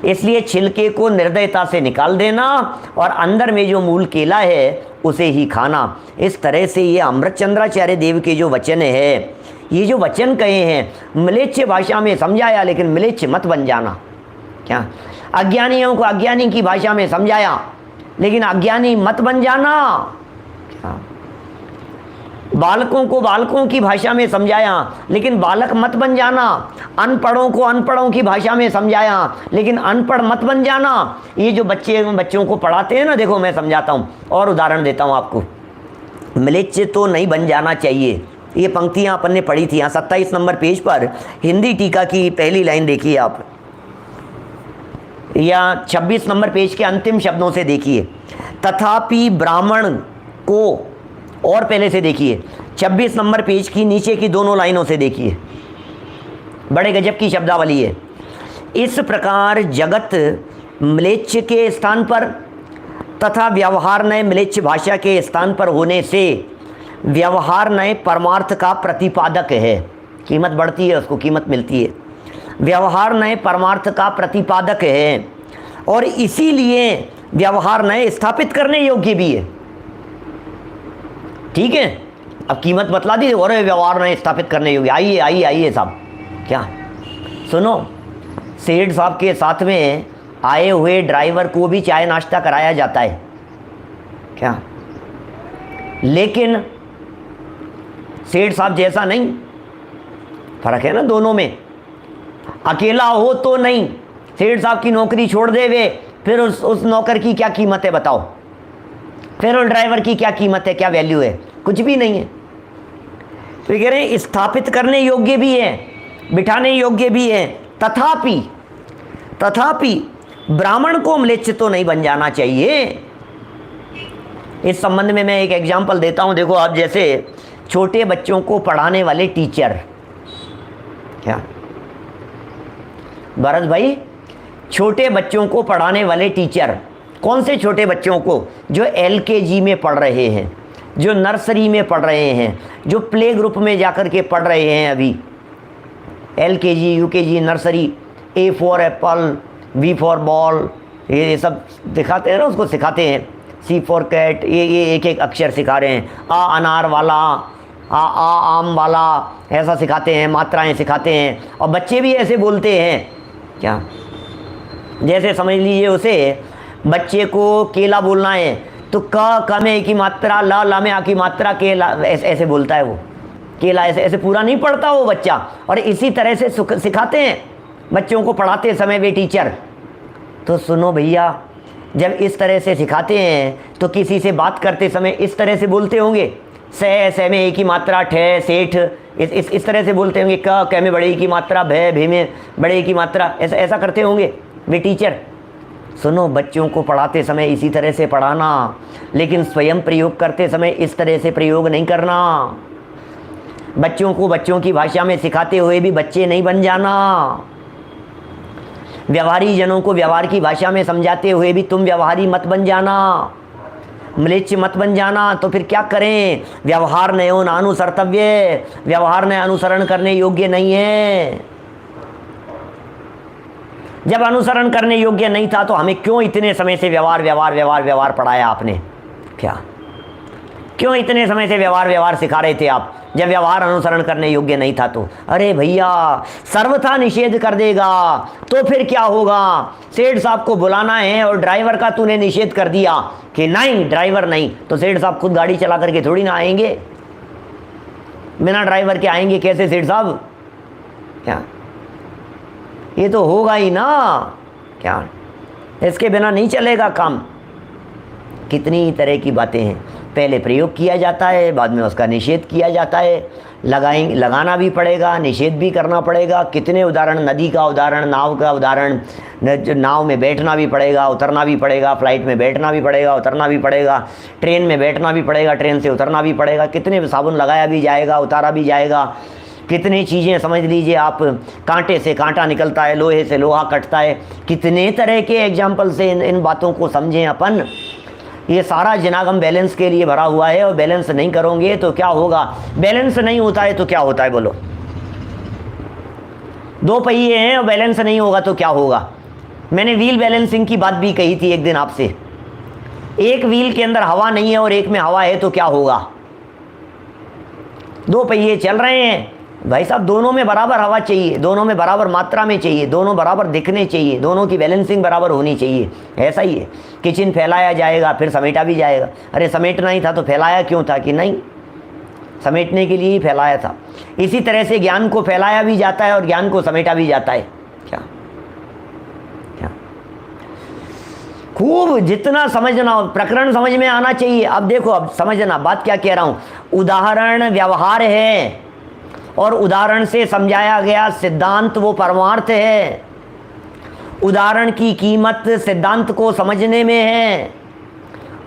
इसलिए छिलके को निर्दयता से निकाल देना और अंदर में जो मूल केला है उसे ही खाना। इस तरह से ये अमृतचंद्राचार्य देव के जो वचन है, ये जो वचन कहे हैं म्लेच्छ भाषा में समझाया, लेकिन म्लेच्छ मत बन जाना। क्या अज्ञानियों को अज्ञानी की भाषा में समझाया, लेकिन अज्ञानी मत बन जाना। क्या बालकों को बालकों की भाषा में समझाया, लेकिन बालक मत बन जाना। अनपढ़ों को अनपढ़ों की भाषा में समझाया, लेकिन अनपढ़ मत बन जाना। ये जो बच्चों को पढ़ाते हैं ना, देखो मैं समझाता हूँ और उदाहरण देता हूँ आपको। म्लेच्छ तो नहीं बन जाना चाहिए, ये पंक्तियाँ अपन ने पढ़ी थी यहाँ 27 नंबर पेज पर हिंदी टीका की पहली लाइन देखिए आप, या 26 नंबर पेज के अंतिम शब्दों से देखिए। तथापि ब्राह्मण को, और पहले से देखिए 26 नंबर पेज की नीचे की दोनों लाइनों से देखिए, बड़े गजब की शब्दावली है। इस प्रकार जगत म्लेच्छ के स्थान पर तथा व्यवहार नए म्लेच्छ भाषा के स्थान पर होने से व्यवहार नए परमार्थ का प्रतिपादक है। कीमत बढ़ती है, उसको कीमत मिलती है। व्यवहार नए परमार्थ का प्रतिपादक है और इसीलिए व्यवहार नए स्थापित करने योग्य भी है। ठीक है, अब कीमत बतला दी और व्यवहार नए स्थापित करने योग्य। आइए आइए आइए साहब, क्या सुनो, सेठ साहब के साथ में आए हुए ड्राइवर को भी चाय नाश्ता कराया जाता है क्या, लेकिन सेठ साहब जैसा नहीं। फर्क है ना दोनों में। अकेला हो तो नहीं, सेठ साहब की नौकरी छोड़ दे वे, फिर उस नौकर की क्या कीमत है बताओ, फिर उस ड्राइवर की क्या कीमत है, क्या वैल्यू है, कुछ भी नहीं है। तो कह रहे हैं स्थापित करने योग्य भी है, बिठाने योग्य भी है। तथापि ब्राह्मण को म्लेच्छ तो नहीं बन जाना चाहिए। इस संबंध में मैं एक एग्जाम्पल देता हूं। देखो आप, जैसे छोटे बच्चों को पढ़ाने वाले टीचर, क्या भरत भाई, छोटे बच्चों को पढ़ाने वाले टीचर, कौन से छोटे बच्चों को? जो LKG में पढ़ रहे हैं, जो नर्सरी में पढ़ रहे हैं, जो प्ले ग्रुप में जाकर के पढ़ रहे हैं अभी। LKG, UKG, nursery, A for Apple, B for ball, ये सब दिखाते हैं ना, उसको सिखाते हैं। C फॉर कैट, ये एक एक अक्षर सिखा रहे हैं। आ अनार वाला, आ आम वाला, ऐसा सिखाते हैं, मात्राएं सिखाते हैं। और बच्चे भी ऐसे बोलते हैं क्या, जैसे समझ लीजिए उसे बच्चे को केला बोलना है तो क में की मात्रा, ला में आ की मात्रा, केला ऐसे बोलता है वो, केला ऐसे पूरा नहीं पढ़ता वो बच्चा। और इसी तरह से सिखाते हैं बच्चों को पढ़ाते समय वे टीचर। तो सुनो भैया, जब इस तरह से सिखाते हैं तो किसी से बात करते समय इस तरह से बोलते होंगे। से में एक ही मात्रा, ठे सेठ, इस तरह से बोलते होंगे। क में बड़े की मात्रा, भे में बड़े की मात्रा, ऐसा करते होंगे वे टीचर। सुनो, बच्चों को पढ़ाते समय इसी तरह से पढ़ाना, लेकिन स्वयं प्रयोग करते समय इस तरह से प्रयोग नहीं करना। बच्चों को बच्चों की भाषा में सिखाते हुए भी बच्चे नहीं बन जाना। व्यवहारी जनों को व्यवहार की भाषा में समझाते हुए भी तुम व्यवहारी मत बन जाना, म्लेच्छ मत बन जाना। तो फिर क्या करें? व्यवहार नयो नानुसर्तव्य, व्यवहार ने अनुसरण करने योग्य नहीं है। जब अनुसरण करने योग्य नहीं था तो हमें क्यों इतने समय से व्यवहार पढ़ाया आपने? क्या क्यों इतने समय से व्यवहार सिखा रहे थे आप, जब व्यवहार अनुसरण करने योग्य नहीं था? तो अरे भैया, सर्वथा निषेध कर देगा तो फिर क्या होगा? सेठ साहब को बुलाना है और ड्राइवर का तूने निषेध कर दिया कि नहीं, ड्राइवर नहीं, तो सेठ साहब खुद गाड़ी चला करके थोड़ी ना आएंगे, बिना ड्राइवर के आएंगे कैसे सेठ साहब? क्या ये तो होगा ही ना, क्या इसके बिना नहीं चलेगा काम। कितनी तरह की बातें हैं, पहले प्रयोग किया जाता है, बाद में उसका निषेध किया जाता है। लगाना भी पड़ेगा, निषेध भी करना पड़ेगा। कितने उदाहरण, नदी का उदाहरण, नाव का उदाहरण, नाव में बैठना भी पड़ेगा, उतरना भी पड़ेगा, फ्लाइट में बैठना भी पड़ेगा, उतरना भी पड़ेगा, ट्रेन में बैठना भी पड़ेगा, ट्रेन से उतरना भी पड़ेगा। कितने साबुन लगाया भी जाएगा, उतारा भी जाएगा। कितनी चीज़ें समझ लीजिए आप, कांटे से कांटा निकलता है, लोहे से लोहा कटता है। कितने तरह के एग्जाम्पल से इन बातों को समझें अपन। ये सारा जनागम बैलेंस के लिए भरा हुआ है, और बैलेंस नहीं करोगे तो क्या होगा? बैलेंस नहीं होता है तो क्या होता है बोलो? दो पहिए हैं और बैलेंस नहीं होगा तो क्या होगा? मैंने व्हील बैलेंसिंग की बात भी कही थी एक दिन आपसे। एक व्हील के अंदर हवा नहीं है और एक में हवा है तो क्या होगा? दो पहिए चल रहे हैं भाई साहब, दोनों में बराबर हवा चाहिए, दोनों में बराबर मात्रा में चाहिए, दोनों बराबर दिखने चाहिए, दोनों की बैलेंसिंग बराबर होनी चाहिए। ऐसा ही है, किचन फैलाया जाएगा फिर समेटा भी जाएगा। अरे समेटना ही था तो फैलाया क्यों था? कि नहीं, समेटने के लिए ही फैलाया था। इसी तरह से ज्ञान को फैलाया भी जाता है और ज्ञान को समेटा भी जाता है। क्या क्या खूब जितना समझना हो, प्रकरण समझ में आना चाहिए। अब देखो, अब समझना बात क्या कह रहा हूं। उदाहरण व्यवहार है और उदाहरण से समझाया गया सिद्धांत वो परमार्थ है। उदाहरण की कीमत सिद्धांत को समझने में है।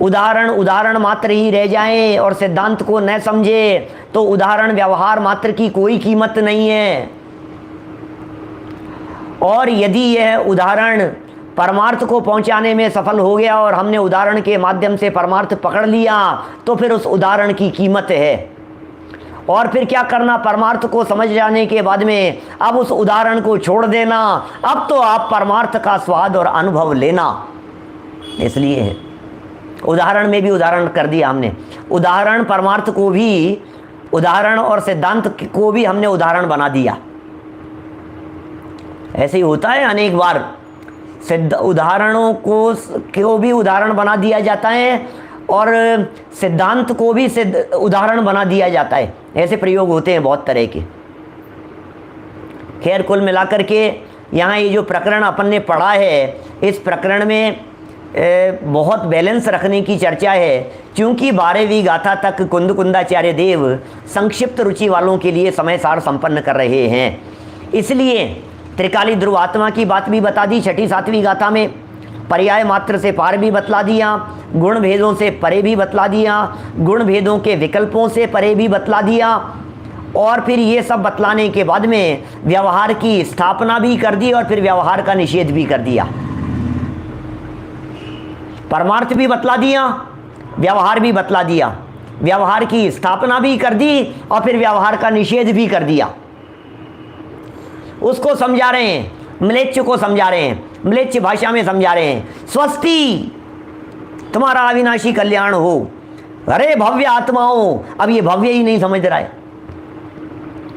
उदाहरण मात्र ही रह जाए और सिद्धांत को न समझे तो उदाहरण व्यवहार मात्र की कोई कीमत नहीं है। और यदि यह उदाहरण परमार्थ को पहुंचाने में सफल हो गया और हमने उदाहरण के माध्यम से परमार्थ पकड़ लिया तो फिर उस उदाहरण की कीमत है। और फिर क्या करना, परमार्थ को समझ जाने के बाद में अब उस उदाहरण को छोड़ देना। अब तो आप परमार्थ का स्वाद और अनुभव लेना। इसलिए उदाहरण में भी उदाहरण कर दिया हमने। उदाहरण परमार्थ को भी, उदाहरण और सिद्धांत को भी हमने उदाहरण बना दिया। ऐसे ही होता है अनेक बार, उदाहरणों को भी उदाहरण बना दिया जाता है और सिद्धांत को भी उदाहरण बना दिया जाता है। ऐसे प्रयोग होते हैं बहुत तरह के। खैर, कुल मिलाकर के यहाँ ये जो प्रकरण अपन ने पढ़ा है, इस प्रकरण में बहुत बैलेंस रखने की चर्चा है। क्योंकि 12वीं गाथा तक कुंदकुंदाचार्य देव संक्षिप्त रुचि वालों के लिए समय सार संपन्न कर रहे हैं, इसलिए त्रिकाली ध्रुव आत्मा की बात भी बता दी। 6ठी 7वीं गाथा में पर्याय मात्र से पार भी बतला दिया, गुण भेदों से परे भी बतला दिया, गुण भेदों के विकल्पों से परे भी बतला दिया। और फिर ये सब बतलाने के बाद में व्यवहार की स्थापना भी कर दी और फिर व्यवहार का निषेध भी कर दिया। परमार्थ भी बतला दिया, व्यवहार भी बतला दिया, व्यवहार की स्थापना भी कर दी और फिर व्यवहार का निषेध भी कर दिया। उसको समझा रहे हैं, म्लेच्छ को समझा रहे हैं, म्लेच्छ भाषा में समझा रहे हैं। स्वस्ति, तुम्हारा अविनाशी कल्याण हो। अरे भव्य आत्माओं, अब ये भव्य ही नहीं समझ रहा है।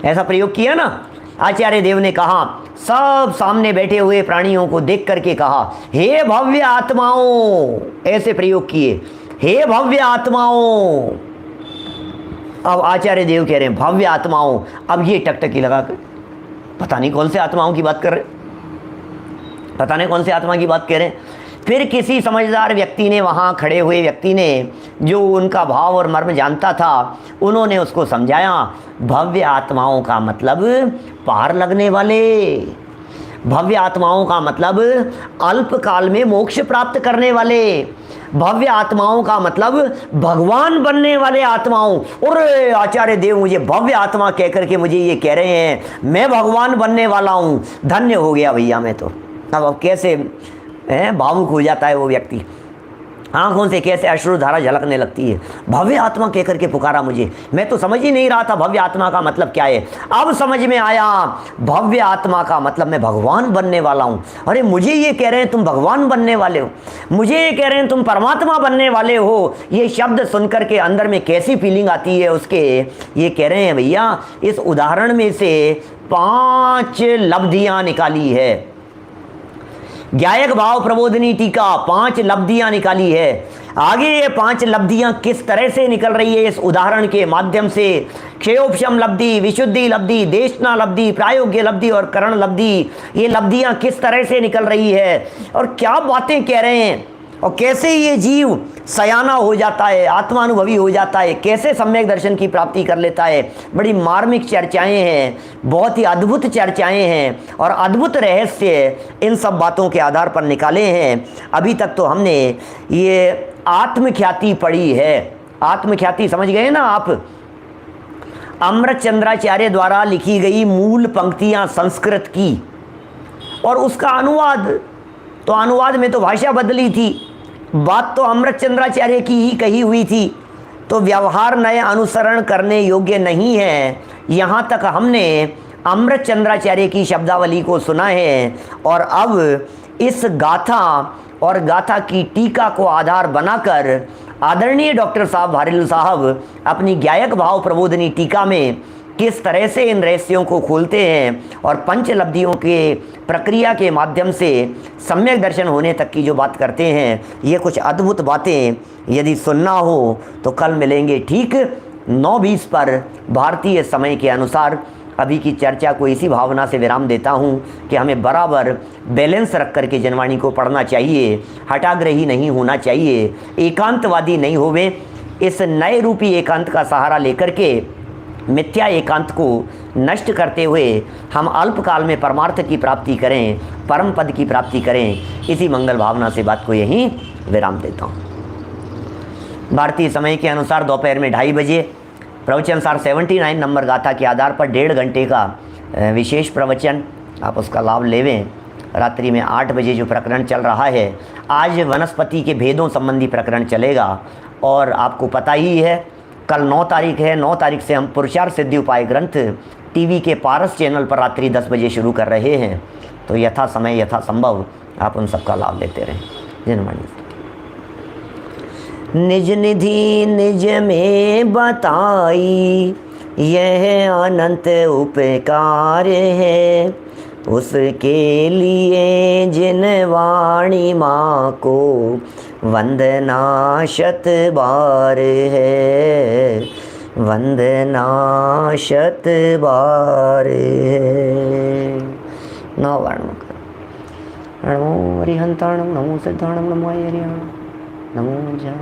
ऐसा प्रयोग किया ना, आचार्य देव ने कहा, सब सामने बैठे हुए प्राणियों को देख करके कहा, हे भव्य आत्माओं, ऐसे प्रयोग किए, हे भव्य आत्माओं। अब आचार्य देव कह रहे हैं भव्य आत्माओं। अब ये टकटकी लगाकर पता नहीं कौन से आत्माओं की बात कर रहे, पता नहीं कौन से आत्मा की बात कह रहे हैं। फिर किसी समझदार व्यक्ति ने, वहाँ खड़े हुए व्यक्ति ने, जो उनका भाव और मर्म जानता था, उन्होंने उसको समझाया, भव्य आत्माओं का मतलब पार लगने वाले, भव्य आत्माओं का मतलब अल्प काल में मोक्ष प्राप्त करने वाले, भव्य आत्माओं का मतलब भगवान बनने वाले आत्माओं। और आचार्य देव मुझे भव्य आत्मा कह करके मुझे ये कह रहे हैं मैं भगवान बनने वाला हूँ। धन्य हो गया भैया मैं तो। अब कैसे भावुक हो जाता है वो व्यक्ति, आंखों से कैसे अश्रुधारा झलकने लगती है। भव्य आत्मा कह करके पुकारा मुझे, मैं तो समझ ही नहीं रहा था भव्य आत्मा का मतलब क्या है। अब समझ में आया, भव्य आत्मा का मतलब मैं भगवान बनने वाला हूँ। अरे मुझे ये कह रहे हैं तुम भगवान बनने वाले हो, मुझे ये कह रहे हैं तुम परमात्मा बनने वाले हो। ये शब्द सुनकर के अंदर में कैसी फीलिंग आती है उसके। ये कह रहे हैं भैया इस उदाहरण में से 5 लब्धियाँ निकाली है। ज्ञायक भाव प्रबोधनी टीका 5 लब्धियां निकाली है। आगे ये 5 लब्धियां किस तरह से निकल रही है इस उदाहरण के माध्यम से। क्षयोपशम लब्धि, विशुद्धि लब्धि, देशना लब्धि, प्रायोग्य लब्धि और करण लब्धि, ये लब्धियां किस तरह से निकल रही है और क्या बातें कह रहे हैं और कैसे ये जीव सयाना हो जाता है, आत्मानुभवी हो जाता है, कैसे सम्यक दर्शन की प्राप्ति कर लेता है। बड़ी मार्मिक चर्चाएं हैं, बहुत ही अद्भुत चर्चाएं हैं और अद्भुत रहस्य इन सब बातों के आधार पर निकाले हैं। अभी तक तो हमने ये आत्मख्याति पढ़ी है। आत्मख्याति समझ गए ना आप? अमृत चंद्राचार्य द्वारा लिखी गई मूल पंक्तियां संस्कृत की और उसका अनुवाद, तो अनुवाद में तो भाषा बदली थी, बात तो अमृत चंद्राचार्य की ही कही हुई थी, तो व्यवहार नए अनुसरण करने योग्य नहीं है। यहाँ तक हमने अमृत चंद्राचार्य की शब्दावली को सुना है और अब इस गाथा और गाथा की टीका को आधार बनाकर आदरणीय डॉक्टर साहब भारिल साहब अपनी ज्ञायक भाव प्रबोधनी टीका में किस तरह से इन रहस्यों को खोलते हैं और पंचलब्धियों के प्रक्रिया के माध्यम से सम्यक दर्शन होने तक की जो बात करते हैं, ये कुछ अद्भुत बातें। यदि सुनना हो तो कल मिलेंगे ठीक 9:20 पर भारतीय समय के अनुसार अभी की चर्चा को इसी भावना से विराम देता हूँ कि हमें बराबर बैलेंस रख कर के जनवाणी को पढ़ना चाहिए, हठाग्रही नहीं होना चाहिए, एकांतवादी नहीं होवे। इस नए रूपी एकांत का सहारा लेकर के मिथ्या एकांत को नष्ट करते हुए हम अल्पकाल में परमार्थ की प्राप्ति करें, परम पद की प्राप्ति करें। इसी मंगल भावना से बात को यहीं विराम देता हूँ। भारतीय समय के अनुसार दोपहर में 2:30 बजे प्रवचन सार 79 नंबर गाथा के आधार पर 1.5 घंटे का विशेष प्रवचन, आप उसका लाभ लेवें। रात्रि में 8 बजे जो प्रकरण चल रहा है, आज वनस्पति के भेदों संबंधी प्रकरण चलेगा। और आपको पता ही है कल 9 तारीख है, 9 तारीख से हम पुरुषार्थ सिद्धि उपाय ग्रंथ टीवी के पारस चैनल पर रात्रि 10 बजे शुरू कर रहे हैं। तो यथा समय यथा संभव आप उन सबका लाभ लेते रहें। जनवाणी निज निधि निज में बताई, यह अनंत उपकार है। उसके लिए जिन वाणी माँ को वंदना शत बार है, वंदना शत बार है। नौ वर्ण नमो हरिहंताणम, नमो सिद्धाणम, नमो हरिहंताणम, नमो जय